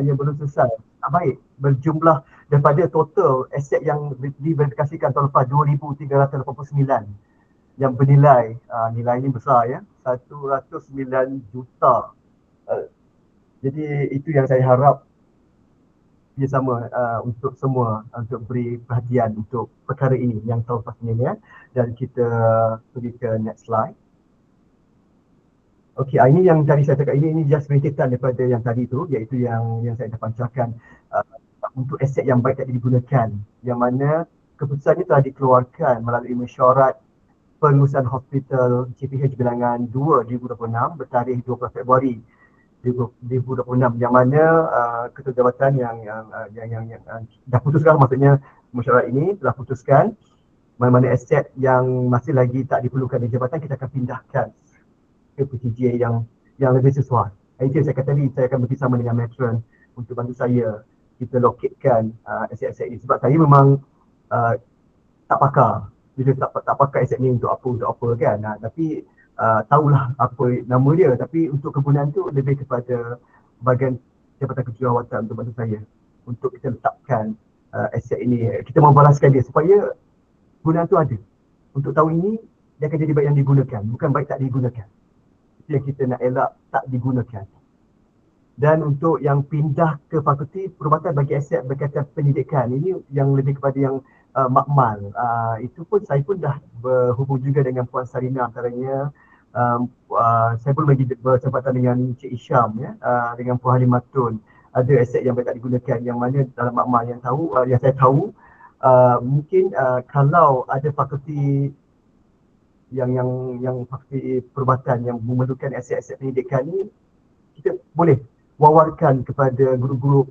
yang belum selesai. Baik, berjumlah daripada total aset yang diverifikasikan tahun lepas 2,389 yang bernilai, nilai ini besar ya, 109 juta. Jadi itu yang saya harap kerjasama untuk semua untuk beri perhatian untuk perkara ini yang tahun lepas ini ya. Dan kita pergi ke next slide. Okey, ini yang tadi saya cakap, ini just ringkisan daripada yang tadi tu, iaitu yang saya dah pancarkan untuk aset yang baik tak digunakan, yang mana keputusan ini telah dikeluarkan melalui mesyuarat pengurusan hospital JPH Bilangan 2 2026 bertarikh 20 Februari 2026, yang mana ketua jabatan yang dah putuskan, maksudnya mesyuarat ini telah putuskan mana-mana aset yang masih lagi tak diperlukan di jabatan kita akan pindahkan ke PTJ yang lebih sesuai. Itu yang saya kata tadi, saya akan bekerjasama dengan matron untuk bantu saya kita locatekan aset-aset ini. Sebab saya memang tak pakar. Dia tak pakar aset ni untuk apa kan. Tapi tahulah apa nama dia, tapi untuk kegunaan tu lebih kepada bahagian Jabatan Kejuruawatan untuk bantu saya untuk kita letakkan aset ini, kita membalaskan dia supaya gunaan tu ada. Untuk tahun ini dia akan jadi baik yang digunakan, bukan baik tak digunakan. Itu yang kita nak elak, tak digunakan. Dan untuk yang pindah ke fakulti perubatan bagi aset berkaitan pendidikan, ini yang lebih kepada yang makmal. Itu pun saya pun dah berhubung juga dengan Puan Sarina antaranya. Saya pun bagi bersempatan dengan Cik Isham ya, dengan Puan Halimatun. Ada aset yang baik tak digunakan, yang mana dalam makmal yang saya tahu mungkin kalau ada fakulti yang fakulti perubatan yang memerlukan aset-aset pendidikan ni, kita boleh wawarkan kepada grup-grup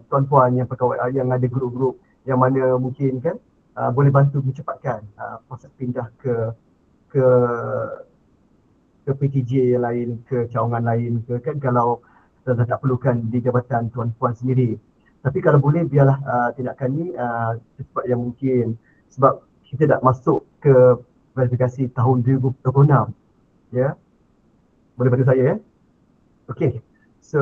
tuan-puan yang pegawai yang ada grup-grup yang mana mungkin kan boleh bantu mencepatkan proses pindah ke PTJ yang lain, ke cawangan lain ke kan, kalau dah tak perlukan di jabatan tuan-puan sendiri. Tapi kalau boleh biarlah tindakan ni secepat yang mungkin, sebab kita dah masuk ke verifikasi tahun 2026 ya. Boleh bantu saya ya. Okey. So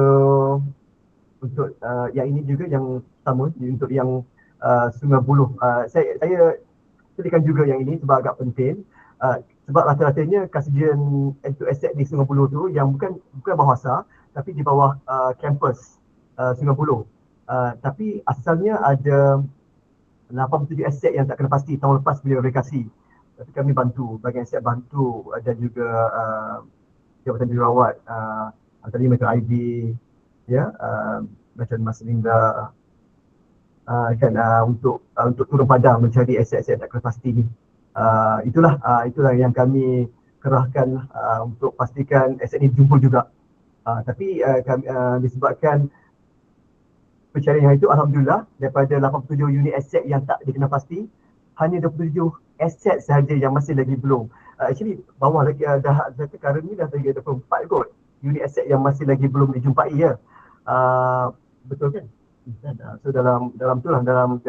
untuk yang ini juga yang sama, untuk yang Sungai Buloh, saya pilihkan juga yang ini sebab agak penting. Sebab rata-ratanya kajian untuk aset di Sungai Buloh tu yang bukan bawah asar, tapi di bawah kampus Sungai Buloh. Tapi asalnya ada 87 aset yang tak kena pasti tahun lepas bila verifikasi. Tapi kami bantu, bahagian aset bantu, dan juga Jabatan Jururawat, antaranya Metro IB, ya, macam Mas Linda, kan, untuk turun padang mencari aset-aset tak kena pasti ni. Itulah yang kami kerahkan untuk pastikan aset ni jumpa juga. Tapi kami, disebabkan pencarian itu, alhamdulillah daripada 87 unit aset yang tak dikena pasti, hanya 27 aset sahaja yang masih lagi belum. Actually bawah lagi dah sekarang ni dah 24 kot unit aset yang masih lagi belum dijumpai ya. Betul kan? So dalam tu lah, dalam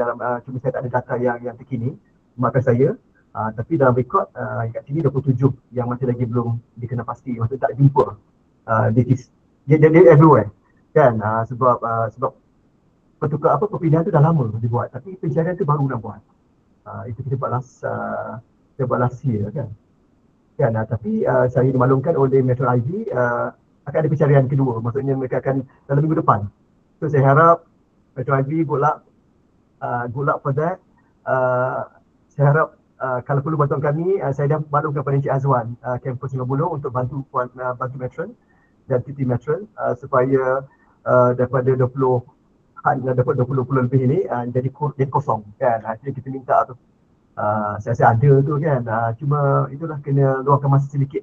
cuma saya tak ada data yang terkini makan saya. Tapi dalam rekod kat sini 27 yang masih lagi belum dikena pasti, maksudnya tak jumpa. Dia everywhere kan, sebab perpindahan tu dah lama dibuat, tapi pencarian tu baru nak buat. Itu kita buat last year kan. Tapi saya dimaklumkan oleh Metro IB akan ada pencarian kedua, maksudnya mereka akan dalam minggu depan. So saya harap Metro IB good luck for that. Saya harap kalau perlu bantuan kami, saya dah maklumkan kepada Encik Azwan kampus Sungai Buloh untuk bantu matron dan TT matron supaya daripada 20 dapat 20 lebih ini jadi kosong kan. Jadi kita minta tu. Saya rasa ada tu kan. Cuma itulah kena luangkan masa sedikit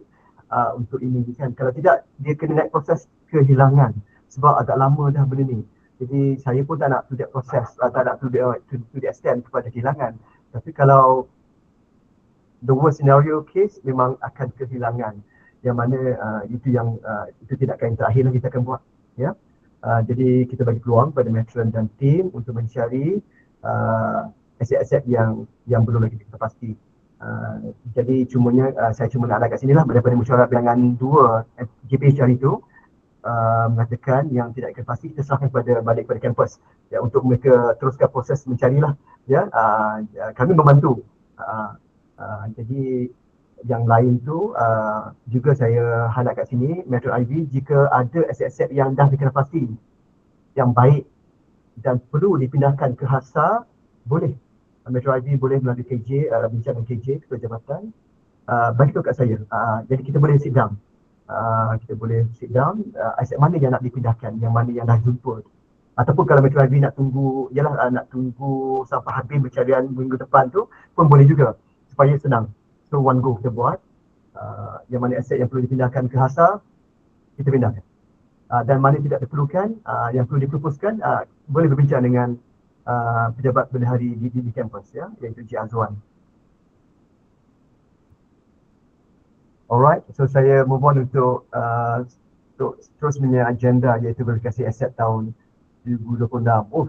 untuk ini kan. Kalau tidak dia kena naik proses kehilangan sebab agak lama dah benda ni. Jadi saya pun tak nak to that proses, tak nak to the extent kepada kehilangan. Tapi kalau the worst scenario case memang akan kehilangan, yang mana itu tindakan yang terakhir yang kita akan buat ya. Jadi kita bagi peluang pada matron dan tim untuk mencari aset-aset yang belum lagi kita pasti. Jadi saya cuma nak kat sini lah, daripada mesyuarat bilangan 2 GPHR itu mengatakan yang tidak akan pasti kita serahkan balik kepada kampus ya, untuk mereka teruskan proses mencarilah ya. Kami membantu. Jadi yang lain tu juga saya highlight kat sini, Metro IB jika ada aset-aset yang dah dikena pasti yang baik dan perlu dipindahkan ke HASA, boleh Metro IB boleh melalui KJ, bincang dengan KJ, Ketua Jabatan, bagi tahu kat saya. Jadi kita boleh sit down, aset mana yang nak dipindahkan, yang mana yang dah jumpa. Ataupun kalau Metro IB nak tunggu sampai habis pencarian minggu depan tu pun boleh juga, supaya senang. So one go kita buat, yang mana aset yang perlu dipindahkan ke HASA, kita pindahkan. Dan mana tidak diperlukan, yang perlu diproposkan, boleh berbincang dengan pejabat bendahari di kampus ya, iaitu Encik Azwan. Alright, so saya move on untuk seterusnya agenda iaitu verifikasi aset tahun 2026. Oh,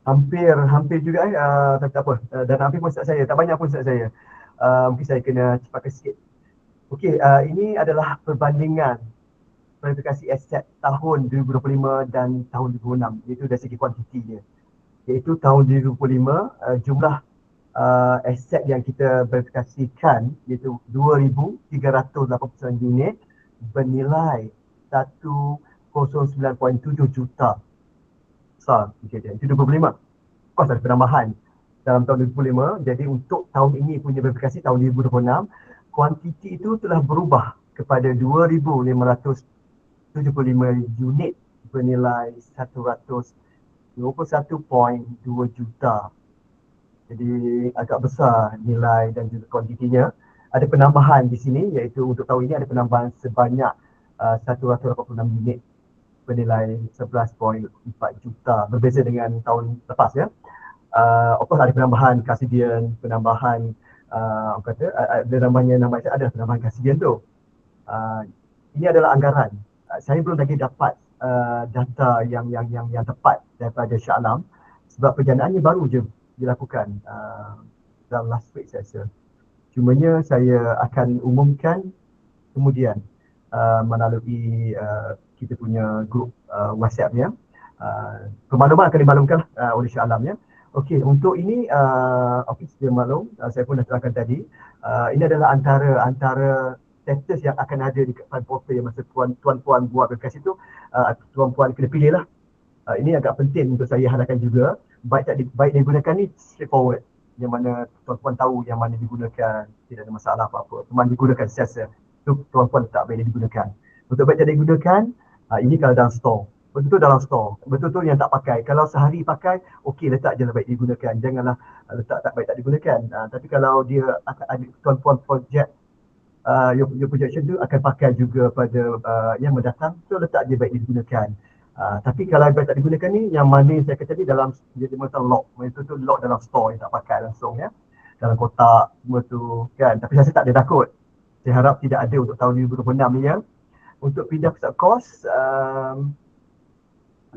hampir juga tak apa. Dan hampir pun start saya, tak banyak pun start saya. Mungkin saya kena cepatkan sikit. Okey, ini adalah perbandingan verifikasi aset tahun 2025 dan tahun 2026, iaitu dari segi kuantiti dia. Iaitu tahun 2025 jumlah aset yang kita verifikasikan iaitu 2,389 unit bernilai 109.7 juta. Besar, okay, itu 2025. Of course ada penambahan dalam tahun 2005. Jadi untuk tahun ini punya verifikasi tahun 2026, kuantiti itu telah berubah kepada 2,575 unit bernilai 121.2 juta. Jadi agak besar nilai dan juga kuantitinya. Ada penambahan di sini iaitu untuk tahun ini ada penambahan sebanyak 186 unit bernilai 11.4 juta, berbeza dengan tahun lepas ya. Of course ada penambahan kasedian, penambahan ada namanya ada penambahan kasedian tu. Ini adalah anggaran. Saya belum lagi dapat data yang tepat daripada Shah Alam sebab perjanaannya baru je dilakukan dalam last week saya rasa. Cumanya saya akan umumkan kemudian melalui kita punya grup WhatsApp-nya. Pemaluman akan dimaklumkan oleh Shah Alam ya. Okey, untuk ini Office dia maklum, saya pun dah terangkan tadi. Ini adalah antara status yang akan ada di file portal yang masa tuan-puan buat verifikasi tu, tuan-puan kena pilih lah. Ini agak penting untuk saya hadapkan juga. Baik digunakan ni straightforward, yang mana tuan-puan tahu yang mana digunakan, tidak ada masalah apa-apa. Cuma digunakan sesa tu tuan-puan tak baik digunakan. Untuk baik tak digunakan, ini kalau dalam store. Betul-betul dalam store, betul-betul yang tak pakai. Kalau sehari pakai, okey letak je lah baik digunakan. Janganlah letak tak baik tak digunakan. Tapi kalau dia akan ada tuan-puan project, your projection tu akan pakai juga pada yang mendatang, so letak je baik digunakan. Tapi kalau baik tak digunakan ni, yang mana saya kata ni dalam jadi macam lock, itu tu lock dalam store yang tak pakai langsung ya, dalam kotak semua tu kan. Tapi saya tak ada takut, saya harap tidak ada untuk tahun 2026 ni ya. Untuk pindah pusat kos,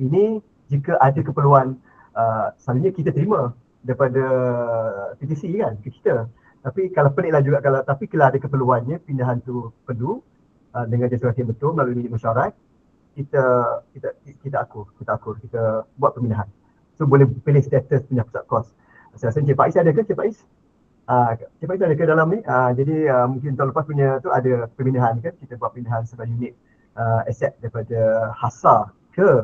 ini jika ada keperluan, selalunya kita terima daripada PTC kan ke kita. Tapi kalau peliklah juga tapi kalau ada keperluannya pindahan tu perlu dengan jasa yang betul melalui bilik mesyuarat, kita akur, kita buat pemindahan. So boleh pilih status pindah pusat kos. Saya rasa Encik Faiz ada ke Encik Faiz? Encik Faiz ada ke dalam ni? Jadi mungkin tahun lepas punya tu ada pemindahan kan, kita buat pemindahan sebuah unit aset daripada HASA ke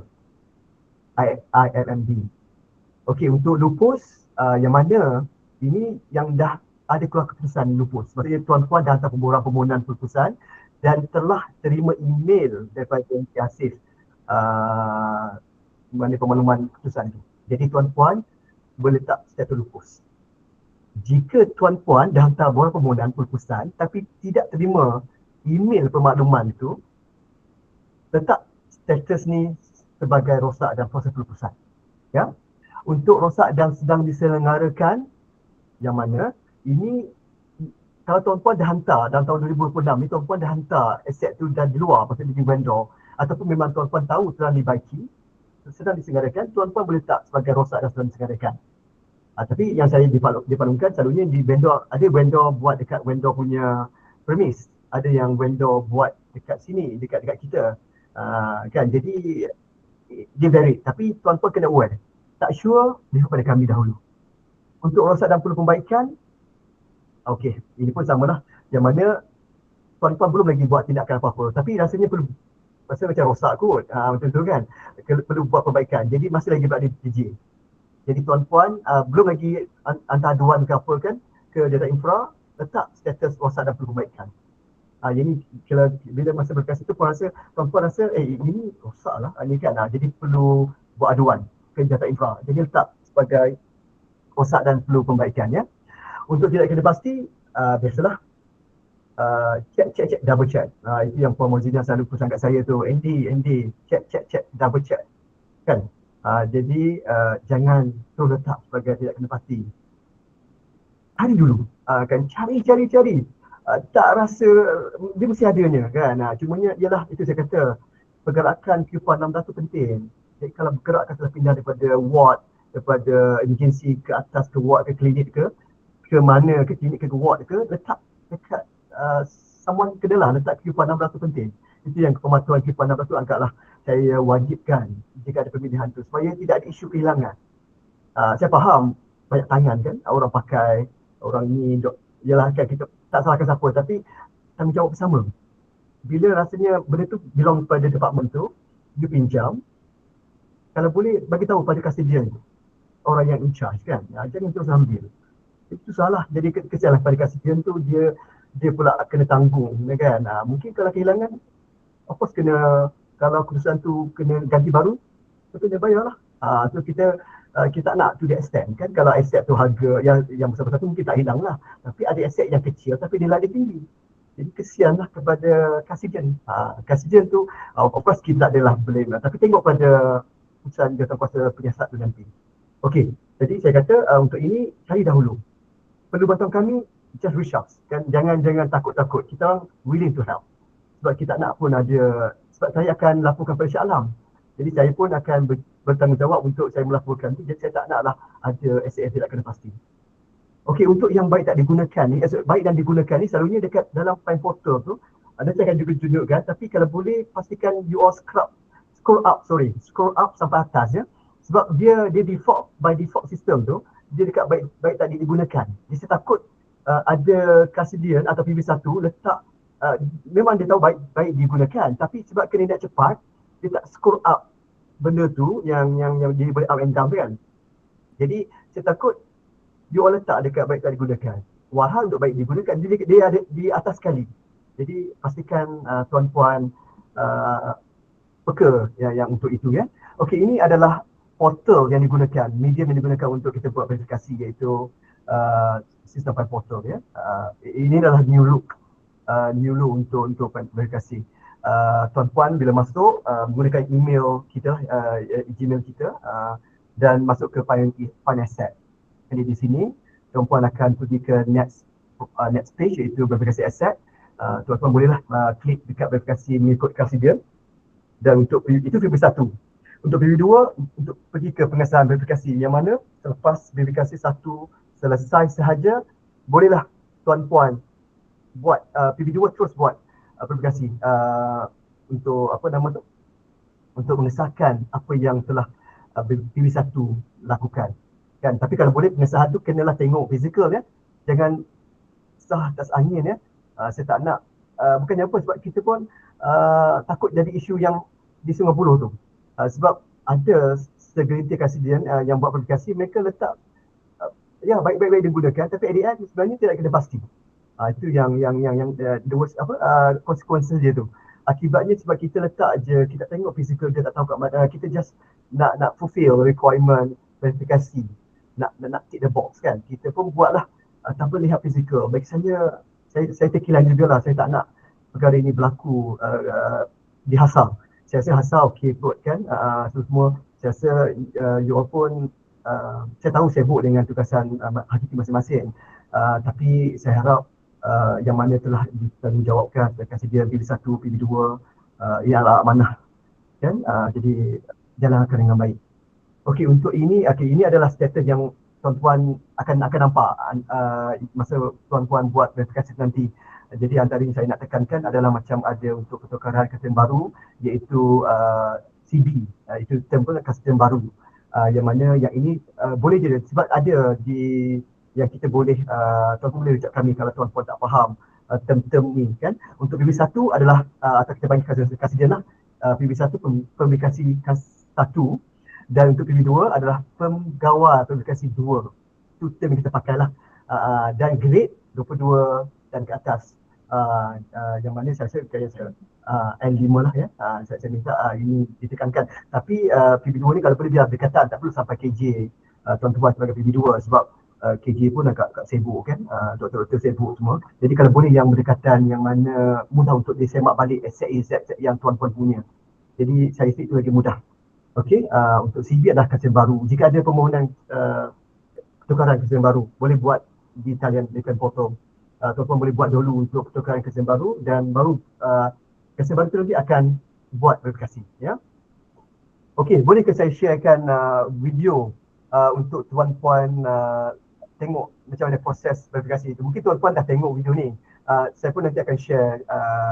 IMMD. Okey, untuk lupus yang mana ini yang dah ada keluar keputusan lupus. Maksudnya tuan-tuan dah hantar permohonan keputusan dan telah terima email daripada Encik Hasif mengenai pemakluman keputusan itu. Jadi tuan-tuan boleh letak status lupus. Jika tuan-puan dah hantar borang permohonan keputusan tapi tidak terima email pemakluman itu, letak status ni sebagai rosak dan proses keputusan. Ya. Untuk rosak dan sedang diselenggarakan, yang mana ini kalau tuan-puan dah hantar dalam tahun 2026 ni, tuan-puan dah hantar aset tu dah di luar, maksudnya di vendor, ataupun memang tuan-puan tahu telah dibaiki, sedang diselenggarakan, tuan-puan boleh letak sebagai rosak dan sedang diselenggarakan. Tapi yang saya dipaklumkan selalunya di vendor, ada vendor buat dekat vendor punya premise, ada yang vendor buat dekat sini, dekat kita. Kan, jadi dia varied, tapi tuan-tuan kena aware. Tak sure, lihat pada kami dahulu. Untuk rosak dan perlu pembaikan, okey, ini pun samalah. Yang mana tuan-tuan belum lagi buat tindakan apa-apa, tapi rasanya perlu, rasa macam rosak kot, macam tu kan, perlu buat perbaikan. Jadi masih lagi berada di DJ. Jadi tuan-puan belum lagi hantar aduan ke apa kan ke Jasa Infra, letak status rosak dan perlu perbaikan. Jadi bila masa berkas itu tuan-puan rasa ini rosak lah ni kan, jadi perlu buat aduan ke Jasa Infra. Jadi letak sebagai rosak dan perlu perbaikan ya. Untuk tidak kena pasti, biasalah check, double check. Itu yang Puan Mozina selalu pesan kat saya tu, ND, check, double check kan. Jadi jangan terus letak sebagai tidak kena pasti. Cari dulu, kan, cari. tak rasa dia mesti adanya kan. Cumanya ialah itu saya kata pergerakan Q46 tu penting. Jadi kalau bergerak katalah pindah daripada ward, daripada emergency ke atas ke ward ke klinik ke mana ke klinik ke ward ke, letak dekat someone kenalah letak Q46 tu penting. Itu yang pematuhan Q46 tu agaklah saya wajibkan jika ada pemilihan tu supaya tidak ada isu kehilangan. Saya faham banyak tangan kan orang pakai, orang ni ialah kan kita tak salahkan siapa tapi tanggungjawab bersama. Bila rasanya benda tu belong pada department tu, you pinjam, kalau boleh bagi tahu pada custodian orang yang in charge kan. Jangan terus ambil. Itu salah. Jadi kesianlah pada custodian tu dia pula kena tanggung kan. Mungkin kalau kehilangan of course kena, kalau keputusan tu kena ganti baru, tu kena bayar lah. So kita nak to the extent kan, kalau aset tu harga yang besar-besar tu mungkin tak hilang lah, tapi ada aset yang kecil tapi nilai dia tinggi, jadi kesianlah kepada custodian. Custodian tu of course kita tak adalah blame lah, tapi tengok pada keputusan jawatankuasa penyiasat tu nanti. Okey, jadi saya kata untuk ini cari dahulu, perlu bantuan kami, just reach out kan, jangan takut-takut, kita orang willing to help. Sebab kita nak pun ada, sebab saya akan laporkan pada Shah Alam, jadi saya pun akan bertanggungjawab untuk saya melaporkan tu, jadi saya tak naklah ada aset tidak kena pasti. Okey, untuk yang baik tak digunakan ni, baik dan digunakan ni selalunya dekat dalam Fine Portal tu, ada saya akan juga tunjukkan, tapi kalau boleh pastikan you all scroll up sampai atas ya. Sebab dia default, by default system tu, dia dekat baik tak digunakan. Jadi saya takut ada custodian atau PB1 letak, memang dia tahu baik digunakan, tapi sebab kena nak cepat, dia tak scroll up benda tu yang dia boleh up and down kan. Jadi saya takut you all letak dekat baik tak digunakan. Walhal untuk baik digunakan, dia ada di atas sekali. Jadi pastikan tuan-puan peka yang untuk itu ya. Okey, ini adalah portal yang digunakan, medium yang digunakan untuk kita buat verifikasi, iaitu sistem Fine Portal ya. Ini adalah new look untuk verifikasi. Tuan-puan bila masuk menggunakan email kita, Gmail kita, dan masuk ke Fine Asset. Jadi di sini tuan-puan akan pergi ke next page, iaitu verifikasi aset. Tuan-puan bolehlah klik dekat verifikasi mengikut custodian, dan untuk itu PB1. Untuk PB2 untuk pergi ke pengesahan verifikasi, yang mana selepas verifikasi 1 selesai sahaja, bolehlah tuan-puan buat PB2 terus buat verifikasi untuk apa nama tu, untuk mengesahkan apa yang telah PB1 lakukan kan. Tapi kalau boleh pengesahan tu kenalah tengok fizikal ya, jangan sah atas angin ya. Saya tak nak, bukannya apa, sebab kita pun takut jadi isu yang di Sungai Buloh tu. Sebab ada segelintir custodian yang buat verifikasi, mereka letak ya baik-baik digunakan, tapi at the end sebenarnya tidak kena pasti. Itu yang the worst consequences dia tu. Akibatnya sebab kita letak je, kita tengok fizikal dia tak tahu kat mana, kita just nak fulfill requirement verifikasi, nak tick the box kan. Kita pun buatlah tanpa lihat fizikal. Bagi saya terkilan jugalah, saya tak nak perkara ini berlaku dihasal. Saya rasa hasal okey kot kan, semua saya rasa you all pun saya tahu sibuk dengan tugasan hakiki masing-masing, tapi saya harap yang mana telah ditanggungjawabkan verifikasi dia PB1, PB2 ialah amanah kan, jadi jalankan dengan baik. Okey, untuk ini adalah status yang tuan-tuan akan nampak masa tuan-tuan buat verifikasi nanti. Jadi antara yang saya nak tekankan adalah macam ada untuk pertukaran custodian baru, iaitu CB, itu term custodian baru, yang mana yang ini boleh je sebab ada di yang kita boleh tuan-tuan boleh ucap kami kalau tuan-tuan tak faham term-term ni kan. Untuk PB1 adalah atau kita panggil custodian lah, PB1 pemeriksaan 1, dan untuk PB2 adalah penggawal verifikasi 2. Itu term yang kita pakai lah. Dan grade 22 dan ke atas. Yang mana saya rasa N5 lah ya. Saya minta ini ditekankan. Tapi PB2 ni kalau boleh biar berdekatan, tak perlu sampai KJ tuan-tuan sebagai PB2, sebab KJ pun agak sibuk kan, doktor-doktor sibuk semua. Jadi kalau boleh yang berdekatan, yang mana mudah untuk disemak balik aset yang tuan-tuan punya. Jadi saya rasa itu lagi mudah. Okey, untuk CB adalah custodian baru. Jika ada permohonan pertukaran custodian baru, boleh buat di talian Fine Portal. tuan-tuan boleh buat dulu untuk pertukaran KSM baru dan baru KSM baru tu nanti akan buat verifikasi, ya. Okey, boleh ke saya sharekan video untuk tuan-puan tengok macam mana proses verifikasi itu. Mungkin tuan-puan dah tengok video ni. Saya pun nanti akan share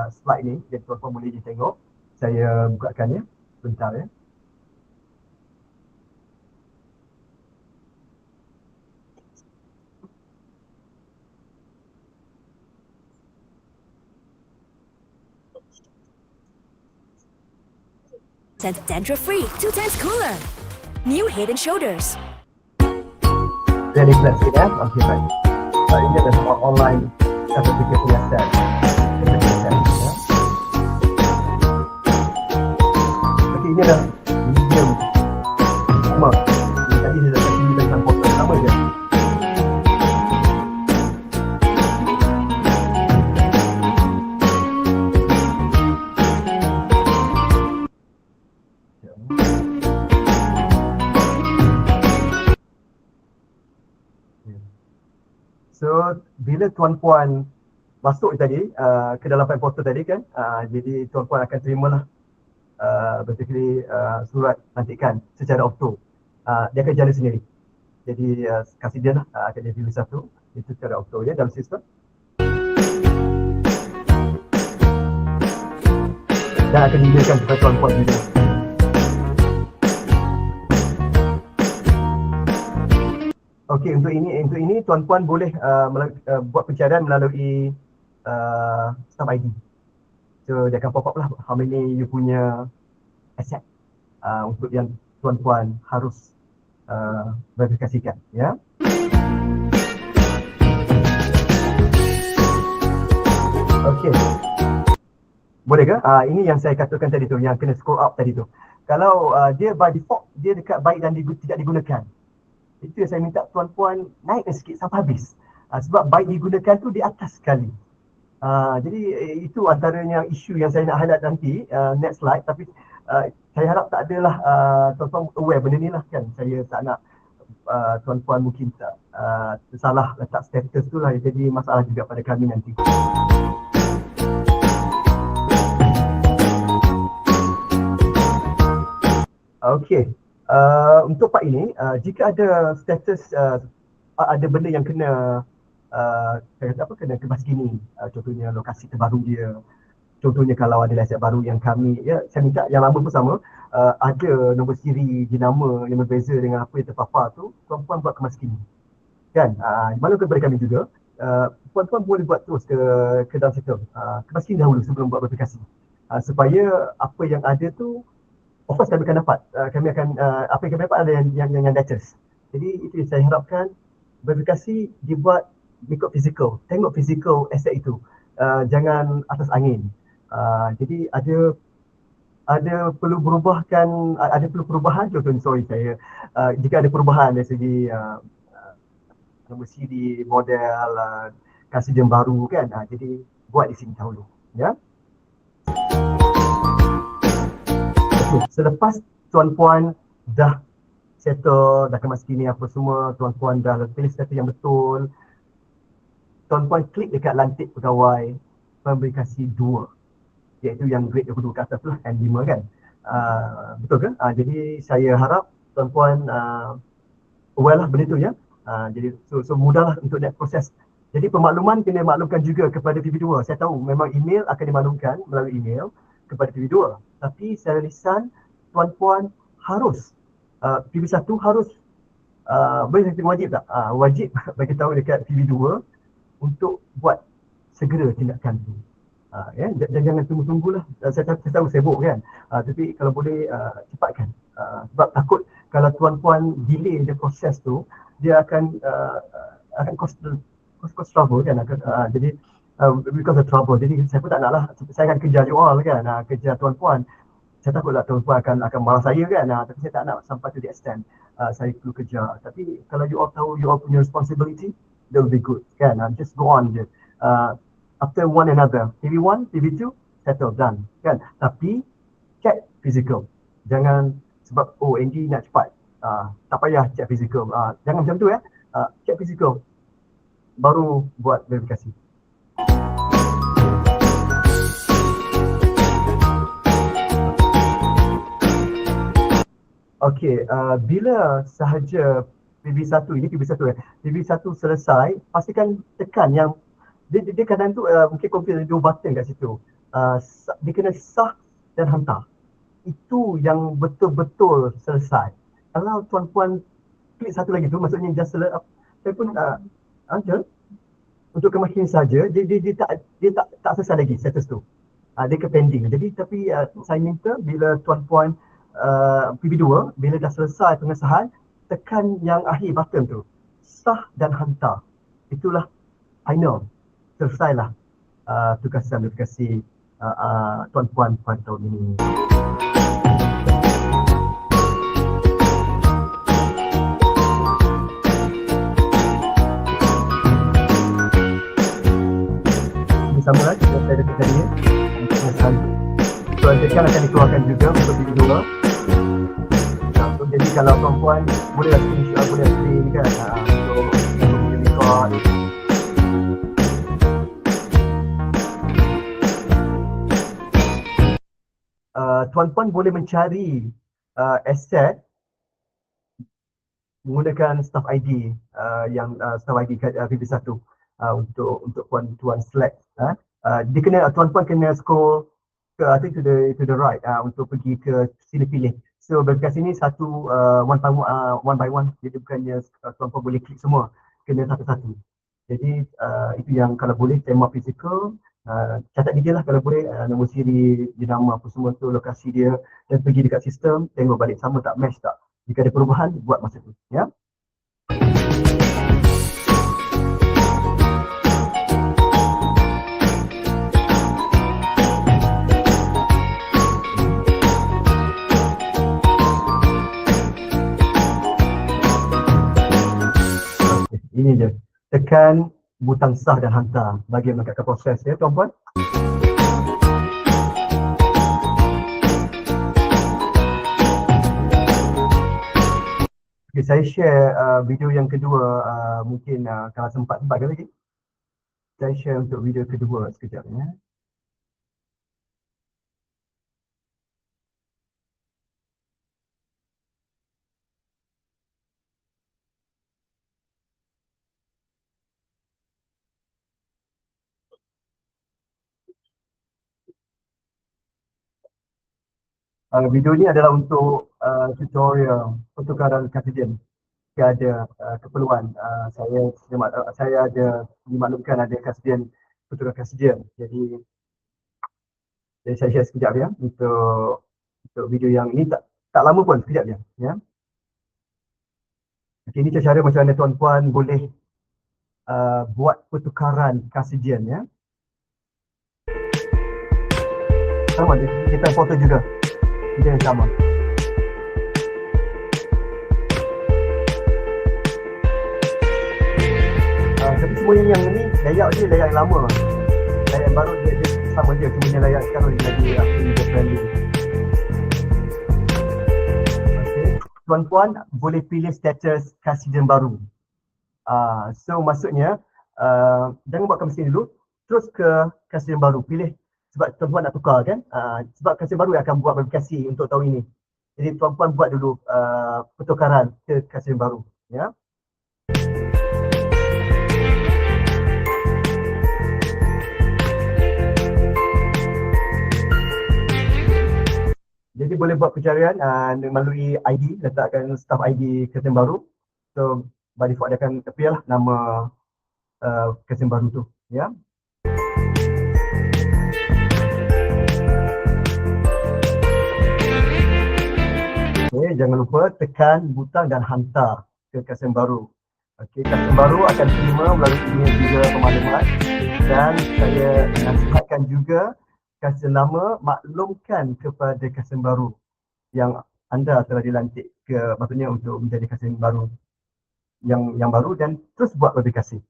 slide ni, jadi tuan-puan boleh tengok. Saya bukakan ya, sebentar ya. Dandruff free, 2 times cooler. New Head and Shoulders. Jadi flat sikit ya. Okey, baik. Ini adalah semua online application yang set. Okey, ini adalah medium sama. Tadi saya dah kasi tentang foto sama je. So, bila tuan-puan masuk tadi ke dalam file portal tadi kan, jadi tuan-puan akan terimalah basically surat lantikan secara auto. Dia akan jalan sendiri. Jadi kasih dia lah, akan dia pilih satu, itu secara auto ya dalam sistem. Dan akan diberikan kepada tuan-puan juga. Okey, untuk ini tuan-puan boleh buat pencarian melalui stamp ID. So dia akan pop up lah how many you punya asset untuk yang tuan-puan harus verifikasikan, ya. Okey. Boleh ke? Ini yang saya katakan tadi tu, yang kena scroll up tadi tu. Kalau dia by default dia dekat baik dan tidak digunakan. Itu yang saya minta tuan-puan naikkan sikit sampai habis. Sebab baik digunakan tu di atas sekali. Jadi itu antaranya isu yang saya nak highlight nanti, next slide. Tapi saya harap tak adalah tuan-puan aware benda ni lah kan. Saya tak nak tuan-puan mungkin tak salah letak status tu lah. Jadi masalah juga pada kami nanti. Okey. Untuk part ini, jika ada status ada benda yang kena kena kebaskini, contohnya lokasi terbaru dia, contohnya kalau ada aset baru yang kami, ya saya minta yang lama pun sama, ada nombor siri jenama yang berbeza dengan apa yang terpapar tu, tuan-puan buat kemaskini kan, maklumkan kepada kami juga, tuan-puan boleh buat terus ke dalam sistem, kemaskini dahulu sebelum buat verifikasi, supaya apa yang ada tu of course kami akan dapat, apa yang kami dapat ada yang latest. Jadi itu yang saya harapkan, verifikasi dibuat ikut fizikal, tengok fizikal aset itu, jangan atas angin. Jadi ada perlu berubahkan, ada perlu perubahan, contohnya jika ada perubahan dari segi nombor siri, model, kasih jam baru kan, jadi buat di sini dahulu, ya. Selepas tuan-puan dah settle, dah kemaskini apa semua, tuan-puan dah pilih status yang betul, tuan-puan klik dekat lantik pegawai verifikasi 2, iaitu yang grade 22 ke atas lah, N5 kan. Betul ke? Jadi saya harap tuan-puan aware lah benda tu ya. Jadi so mudahlah untuk net proses. Jadi pemakluman kena maklumkan juga kepada TV2. Saya tahu memang email akan dimaklumkan melalui email kepada TV2. Tapi secara lisan tuan-puan harus TV1 harus boleh saya wajib tak? Wajib bagi tahu dekat TV2 untuk buat segera tindakan tu. Ya, dan jangan tunggu-tunggulah. Saya tahu sibuk kan. Tapi kalau boleh cepatkan. Sebab takut kalau tuan-puan delay the proses tu, dia akan cost trouble kan. Jadi because of trouble. Jadi saya pun tak naklah, saya akan kejar you all kan, kejar tuan-puan. Saya takutlah tuan-puan akan marah saya kan, tapi saya tak nak sampai to the extent saya perlu kejar. Tapi kalau you all tahu you all punya responsibility, that will be good kan. Just go on je. After one another, TV1, TV2, settle, done kan. Tapi check physical. Jangan sebab Andy nak cepat, tak payah check physical. Jangan macam tu ya. Check physical baru buat verifikasi. Okey, bila sahaja PB1 ini, PB1 selesai, pastikan tekan yang dia kadang tu mungkin komputer ada 2 button kat situ. Dia kena sah dan hantar. Itu yang betul-betul selesai. Kalau tuan-puan klik satu lagi tu, maksudnya just selesai, saya pun aja untuk kemahiran saja, dia tak selesai lagi status tu. Dia ke pending. Jadi tapi saya minta bila tuan-puan PB2 bila dah selesai pengesahan, tekan yang akhir button tu, sah dan hantar. Itulah final, selesailah tugas dan aplikasi tuan-puan pada tahun ini. Sama lah kita ada kejadian untuk pengesahan tu. So tekan akan dikeluarkan juga untuk PB2. Jadi kalau perempuan boleh screenshot, boleh screen kan untuk video record. Tuan-puan boleh mencari aset menggunakan staff ID yang staff ID PB1 untuk puan-puan select. Dia kena, tuan-puan kena scroll ke I think to the right untuk pergi ke sila pilih. So berkat sini satu one by one, jadi bukannya tuan-puan boleh klik semua, kena satu-satu. Jadi itu yang kalau boleh tema fizikal, catat dia lah kalau boleh, nombor siri, jenama apa semua tu, lokasi dia, dan pergi dekat sistem, tengok balik sama tak, match tak. Jika ada perubahan, buat masa tu. Ya. Ini dia, tekan butang sah dan hantar bagi melengkapkan proses ya tuan-puan. Okay, saya share video yang kedua, mungkin kalau sempat lagi. Saya share untuk video kedua sekejap ya. Video ni adalah untuk tutorial pertukaran kartiden. Jika ada keperluan, saya ada dimaklumkan ada kartiden, pertukaran kartiden. Jadi saya share sekejap ya untuk video yang ini, tak lama pun, sekejap je ya. Okay, ini cara macam mana tuan-puan boleh buat pertukaran kartiden ya. Sama, kita foto juga. Dia yang sama. Tapi semua yang ni layout dia layout yang lama. Layout yang baru dia sama je, cuma yang layout sekarang dia lagi user friendly. Okay. Tuan-puan boleh pilih status kartiden baru. So maksudnya jangan buatkan mesin dulu, terus ke kartiden baru, pilih. Sebab tuan-puan nak tukar kan, sebab kartiden baru yang akan buat aplikasi untuk tahun ini. Jadi tuan-puan buat dulu pertukaran ke kartiden baru ya. Jadi boleh buat pencarian melalui ID, letakkan staff ID kartiden baru. So by default dia akan appear lah nama kartiden baru tu ya. Okay, jangan lupa tekan butang dan hantar ke kartiden baru. Okay, kartiden baru akan terima melalui email juga pemakluman, dan saya nasihatkan juga kartiden lama maklumkan kepada kartiden baru yang anda telah dilantik ke, maksudnya untuk menjadi kartiden baru yang baru, dan terus buat aplikasi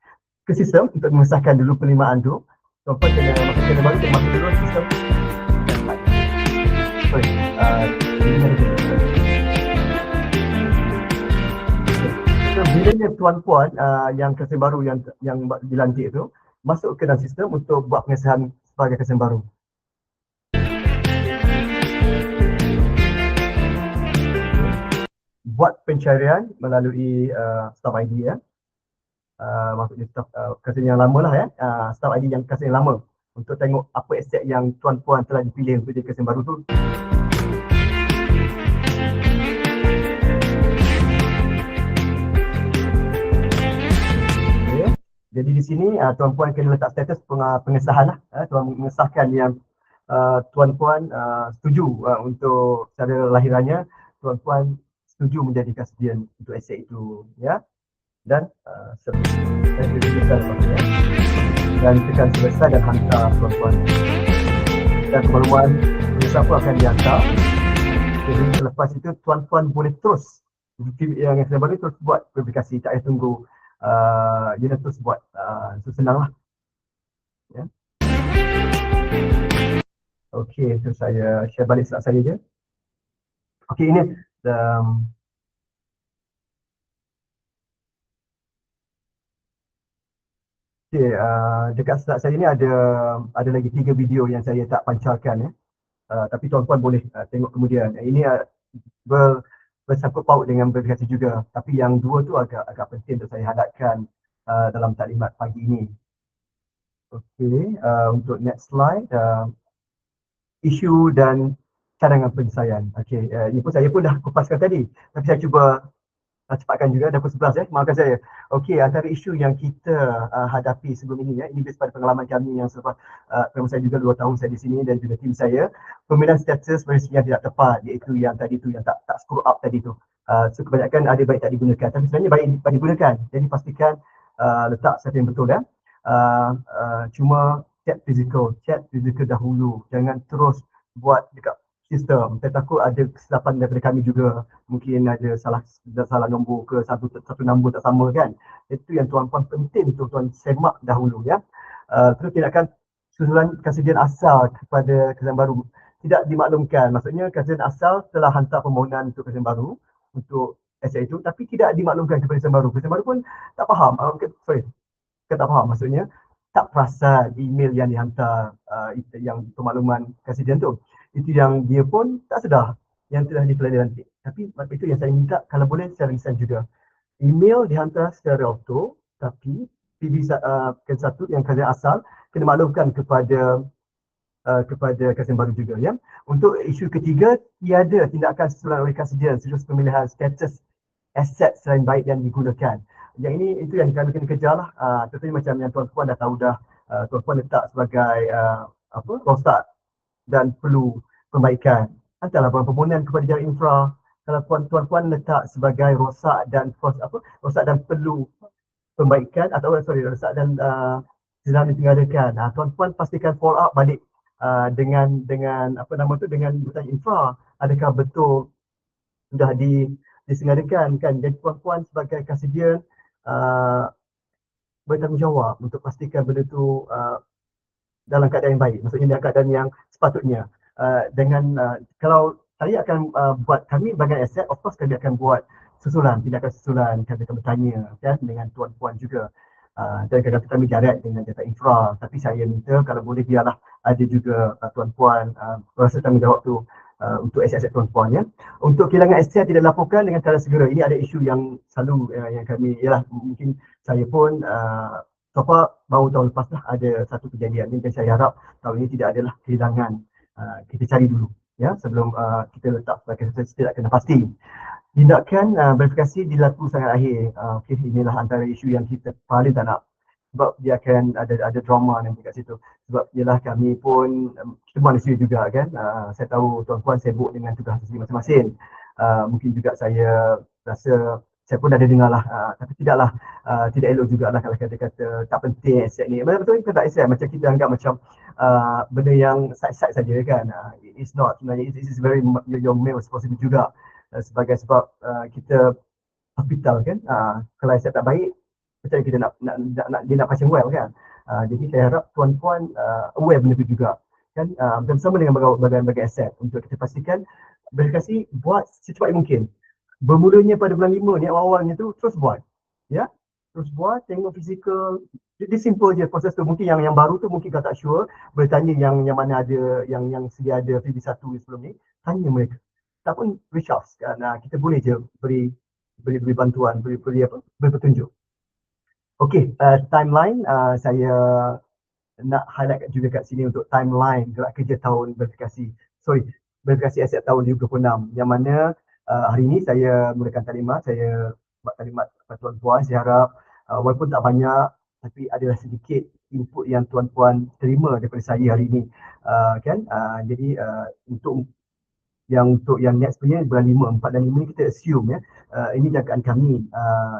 ke sistem untuk mengesahkan dulu penerimaan tu. Tuan-tuan kena masuk kartiden baru, kena masuk dulu sistem. Sorry, bilanya tuan-puan yang kartiden baru yang dilantik tu masuk ke dalam sistem untuk buat pengesahan sebagai kartiden baru. buat pencarian melalui staff ID ya. Maksudnya staff kasus yang lama lah ya, staff ID yang kasus yang lama untuk tengok apa aset yang tuan-puan telah dipilih untuk jadi kasus yang baru tu. Okay. Jadi di sini tuan-puan kena letak status pengesahan lah, tuan mengesahkan yang tuan-puan setuju untuk cara lahirannya, tuan-puan setuju menjadi kasidian untuk aset itu ya. Dan dan tekan selesai dan hantar tuan-puan. Dan keperluan pengesah pun akan dihantar. Jadi selepas itu tuan-puan boleh terus yang saya baru terus buat verifikasi, tak payah tunggu unit terus buat. So senang lah ya. Okey, so saya share balik slide saya je. Okey, ini okay, dekat slide saya ni ada lagi 3 video yang saya tak pancarkan ya. Tapi tuan-puan boleh tengok kemudian. Ini bersangkut paut dengan verifikasi juga. Tapi yang 2 tu agak penting untuk saya hadapkan dalam taklimat pagi ini. Okey, untuk next slide, isu dan cadangan penyelesaian. Okey, ini pun saya pun dah kupaskan tadi. Tapi saya cuba cepatkan juga, dah pukul 11 ya, maafkan saya. Okey, antara isu yang kita hadapi sebelum ini ya, ini based pada pengalaman kami yang selepas pengalaman saya juga 2 tahun saya di sini dan juga tim saya, pemilihan status versi yang tidak tepat, iaitu yang tadi tu yang tak screw up tadi tu. So kebanyakan ada baik tak digunakan, tapi sebenarnya baik digunakan. Jadi pastikan letak siapa yang betul ya. Cuma cek fizikal dahulu, jangan terus buat dekat sistem. Saya takut ada kesilapan daripada kami juga, mungkin ada salah nombor ke satu nombor tak sama kan. Itu yang tuan-puan penting untuk tuan semak dahulu ya. Terus tindakan susulan kasidian asal kepada kasidian baru tidak dimaklumkan. Maksudnya kasidian asal telah hantar permohonan untuk kasidian baru untuk aset itu, tapi tidak dimaklumkan kepada kasidian baru. Kasidian baru pun tak faham. Tak faham, maksudnya tak perasan email yang dihantar yang pemakluman kasidian tu. Itu yang dia pun tak sedar yang telah dilantik. Tapi itu yang saya minta, kalau boleh secara lisan juga. Email dihantar secara auto, tapi PB1 yang kasidian asal kena maklumkan kepada kasidian baru juga ya. Untuk isu ketiga, tiada tindakan susulan oleh kasidian sejurus pemilihan status aset selain baik yang digunakan. Yang ini itu yang kami kena kejar lah. Contohnya macam yang tuan-puan dah tahu dah, tuan-puan letak sebagai rosak dan perlu perbaikan. Hantarlah permohonan kepada jaringan infra. Kalau tuan-puan letak sebagai rosak dan perlu perbaikan atau rosak dan sedang ditinggalkan. Tuan-puan pastikan follow up balik dengan dengan jaringan infra. Adakah betul sudah disengadakan kan. Jadi tuan-puan sebagai kasidian bertanggungjawab untuk pastikan benda tu dalam keadaan yang baik, maksudnya dalam keadaan yang sepatutnya. Kalau saya akan buat, kami bagian aset, of course kami akan buat tindakan susulan, kami akan bertanya kan, dengan tuan-puan juga. Dan kadang-kadang kami jarak dengan data infra, tapi saya minta kalau boleh biarlah ada juga tuan-puan rasa tanggungjawab tu untuk aset-aset tuan-puan ya. Untuk kehilangan aset tidak dilaporkan dengan cara segera. Ini ada isu yang selalu yang kami, ialah mungkin saya pun baru tahun lepas lah ada satu kejadian ni, dan saya harap tahun ini tidak adalah kehilangan. Kita cari dulu ya sebelum kita letak sebagai sesuatu tidak kena pasti. Tindakan verifikasi dilakukan sangat akhir. Okay, inilah antara isu yang kita paling tak nak, sebab dia akan ada drama nanti kat situ. Sebab ialah kami pun kita manusia juga kan. Saya tahu tuan-puan sibuk dengan tugas sendiri masing-masing. Mungkin juga saya rasa saya pun ada dengar lah, tapi tidak elok jugalah kalau kata tak penting aset ni. Betul kita tak aset, macam kita anggap macam benda yang side-side saja kan. It's not, sebenarnya it is very your main responsibility juga, sebagai sebab kita hospital kan. Kalau aset tak baik, macam kita nak passion well kan. Jadi saya harap tuan-puan aware benda tu juga kan, dan sama dengan bagai aset untuk kita pastikan verifikasi buat secepat mungkin. Bermulanya pada bulan 5 ni awal-awalnya tu terus buat ya, terus buat, tengok fizikal. Jadi simple je proses tu. Mungkin yang baru tu mungkin kalau tak sure boleh tanya yang mana ada yang sedia ada PB1 sebelum ni, tanya mereka tak pun resource kan, kita boleh je beri bantuan, beri petunjuk. Okey, timeline saya nak highlight juga kat sini untuk timeline gerak kerja tahun verifikasi aset tahun 2026, yang mana hari ini saya mulakan talimat, saya buat talimat kepada tuan-puan. Saya harap walaupun tak banyak tapi adalah sedikit input yang tuan-puan terima daripada saya hari ini, kan. Jadi untuk yang next punya bulan 5, 4 dan 5 ni kita assume ya, ini jagaan kami,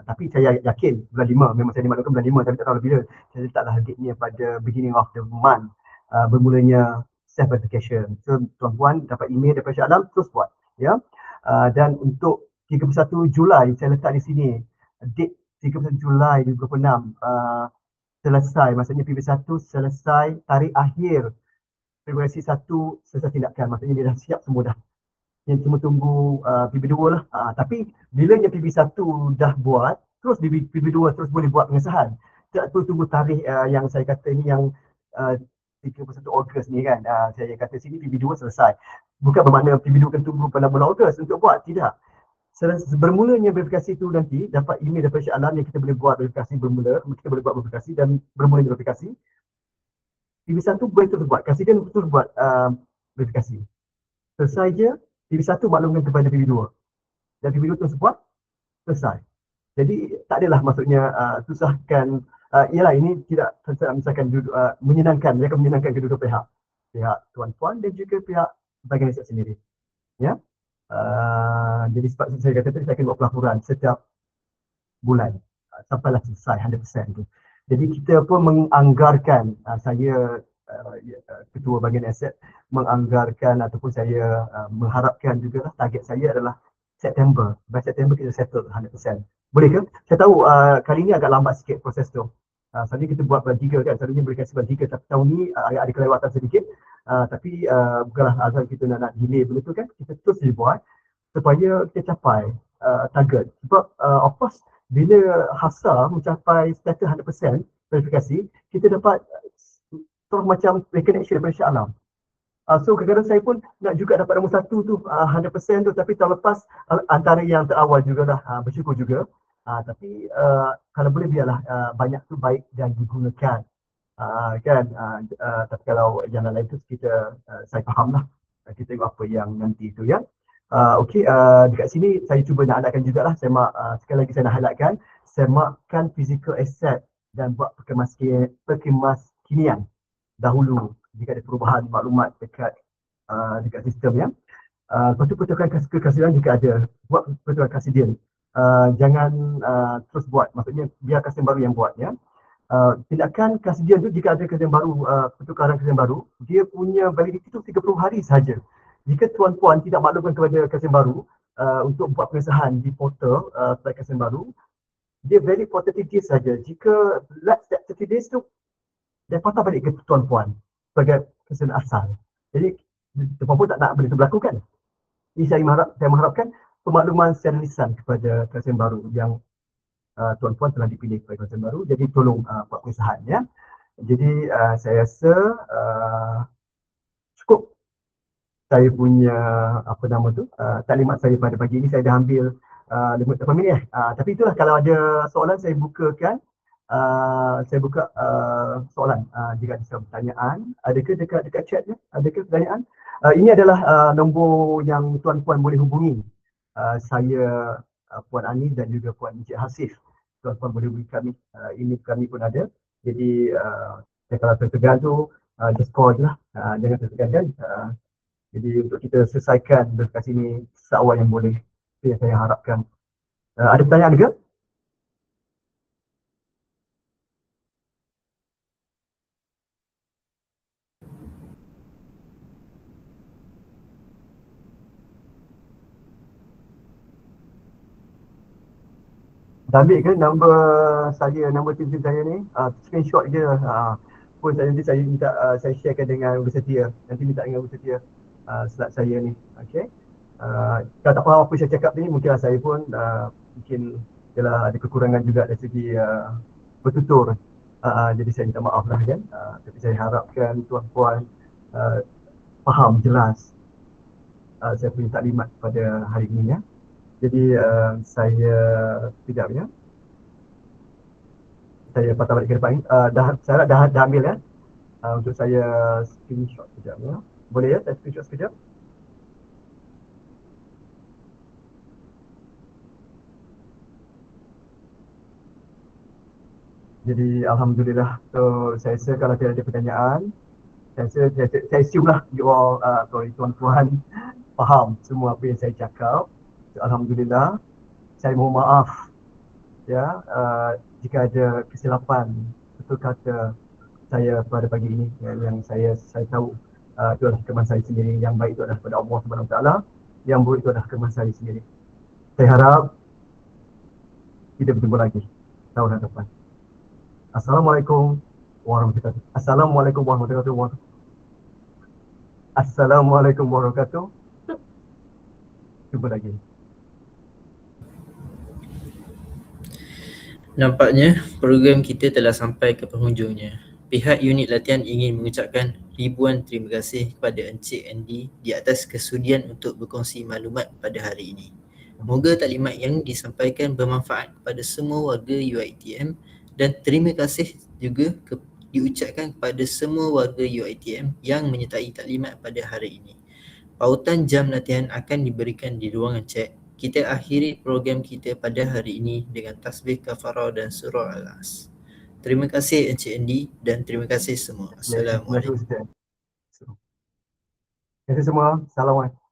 tapi saya yakin bulan 5, memang saya dimaklumkan bulan 5 tapi tak tahu bila. Saya letaklah date-nya pada beginning of the month, bermulanya self verification. So tuan-puan dapat email daripada Shah Alam, terus buat ya. Dan untuk 31 Julai saya letak di sini date 31 Julai 2026, selesai, maksudnya PB1 selesai, tarikh akhir verifikasi 1 selesai tindakan, maksudnya dia dah siap semua dah. Yang cuma tunggu PB2 lah. Tapi bila yang PB1 dah buat, terus PB2 terus boleh buat pengesahan. Tak perlu tunggu tarikh yang saya kata ni, yang 31 Ogos ni kan. Saya kata sini PB2 selesai. Bukan bermakna PB2 kan tunggu pada bulan Ogos untuk buat, tidak. Bermulanya verifikasi itu nanti dapat email daripada Shah Alam yang kita boleh buat verifikasi bermula, kita boleh buat verifikasi dan bermula verifikasi. PB1 boleh terus buat, Kasiden terus buat verifikasi. Selesai je, PB1 maklumkan kepada PB2 dan PB2 terus buat, selesai. Jadi tak adalah maksudnya susahkan, ialah ini tidak misalkan menyenangkan, dia akan menyenangkan kedua-dua pihak tuan-puan dan juga pihak bahagian aset sendiri ya. Jadi sebab saya kata tadi, saya akan buat pelaporan setiap bulan sampailah selesai 100% tu. Jadi kita pun menganggarkan, saya ketua bahagian aset menganggarkan ataupun saya mengharapkan juga lah, target saya adalah September. By September kita settle 100%. Boleh ke? Saya tahu kali ni agak lambat sikit proses tu. Selalunya kita buat bulan 3 kan, selalunya verifikasi bulan 3, tapi tahun ni ada kelewatan sedikit. Tapi bukanlah asal kita nak delay benda tu kan, kita terus dibuat supaya kita capai target. Sebab of course bila HASA mencapai status 100% verifikasi, kita dapat terus macam reconnection daripada Shah Alam. So kadang-kadang saya pun nak juga dapat nombor 1 tu 100% tu, tapi tahun lepas antara yang terawal jugalah, bersyukur juga. Tapi kalau boleh biarlah banyak tu baik dan digunakan. Kan, tapi kalau yang lain tu kita saya faham lah, kita tengok apa yang nanti tu ya. Okey, dekat sini saya cuba nak highlightkan jugalah, saya sekali lagi saya nak highlightkan, semakkan physical asset dan buat perkemaskinian dahulu jika ada perubahan maklumat dekat sistem ya. Lepas tu pertukaran kasidian jika ada, buat pertukaran kasidian. Jangan terus buat, maksudnya biar kasidian baru yang buat ya. Tindakan kasidian tu jika ada kasidian baru, pertukaran kasidian baru, dia punya validity tu 30 hari sahaja. Jika tuan-puan tidak maklumkan kepada kasidian baru untuk buat pengesahan di portal kasidian baru, dia valid for 30 days saja. Jika last 30 days tu, dia patah balik ke tuan-puan sebagai kasidian asal. Jadi tuan-puan tak nak benda itu berlaku kan. Jadi saya mengharapkan pemakluman secara lisan kepada kasidian baru yang tuan-puan telah dipilih sebagai kasidian baru. Jadi tolong buat pengesahan ya. Jadi saya rasa cukup saya punya taklimat saya pada pagi ini. Saya dah ambil 58 minit tapi itulah, kalau ada soalan saya bukakan, saya buka soalan jika ada pertanyaan. Adakah dekat chat ya? Adakah pertanyaan? Ini adalah nombor yang tuan-puan boleh hubungi saya, Puan Ani dan juga Puan Encik Hasif. Tuan-puan boleh hubungi kami, email kami pun ada. Jadi kalau tertekan tu just call je lah, jangan tertekan kan. Jadi untuk kita selesaikan verifikasi ini seawal yang boleh, itu yang saya harapkan. Ada pertanyaan ke? Dah ambil ke nombor saya, nombor tim saya ni? Screenshot je. Pun nanti saya minta saya sharekan dengan Ulu Setia. Nanti minta dengan Ulu Setia slide saya ni. Okay. Kalau tak faham apa saya cakap ni, mungkinlah saya pun mungkin ialah ada kekurangan juga dari segi bertutur. Jadi saya minta maaf lah kan. Tapi saya harapkan tuan-puan faham jelas saya punya taklimat pada hari ini ya. Jadi saya sekejap ya. Saya patah balik ke depan. Saya dah ambil ya. Untuk saya screenshot sekejap ya. Boleh ya saya screenshot sekejap? Jadi Alhamdulillah. So saya rasa kalau tidak ada pertanyaan, saya assume lah you all, tuan-tuan faham semua apa yang saya cakap. So, Alhamdulillah. Saya mohon maaf ya jika ada kesilapan betul kata saya pada pagi ini yang saya tahu itu adalah kelemahan saya sendiri. Yang baik itu adalah pada Allah Subhanahu Wa Taala, yang buruk itu adalah kelemahan saya sendiri. Saya harap kita berjumpa lagi tahun depan. Assalamualaikum warahmatullahi wabarakatuh. Assalamualaikum warahmatullahi wabarakatuh. Assalamualaikum warahmatullahi wabarakatuh. Jumpa lagi. Nampaknya program kita telah sampai ke penghujungnya. Pihak unit latihan ingin mengucapkan ribuan terima kasih kepada Encik Andy di atas kesudian untuk berkongsi maklumat pada hari ini. Moga taklimat yang disampaikan bermanfaat kepada semua warga UiTM dan terima kasih juga diucapkan kepada semua warga UiTM yang menyertai taklimat pada hari ini. Pautan jam latihan akan diberikan di ruangan chat. Kita akhiri program kita pada hari ini dengan tasbih kafarah dan surah Al-As. Terima kasih Encik Andy dan terima kasih semua. Assalamualaikum. Terima kasih semua. Assalamualaikum.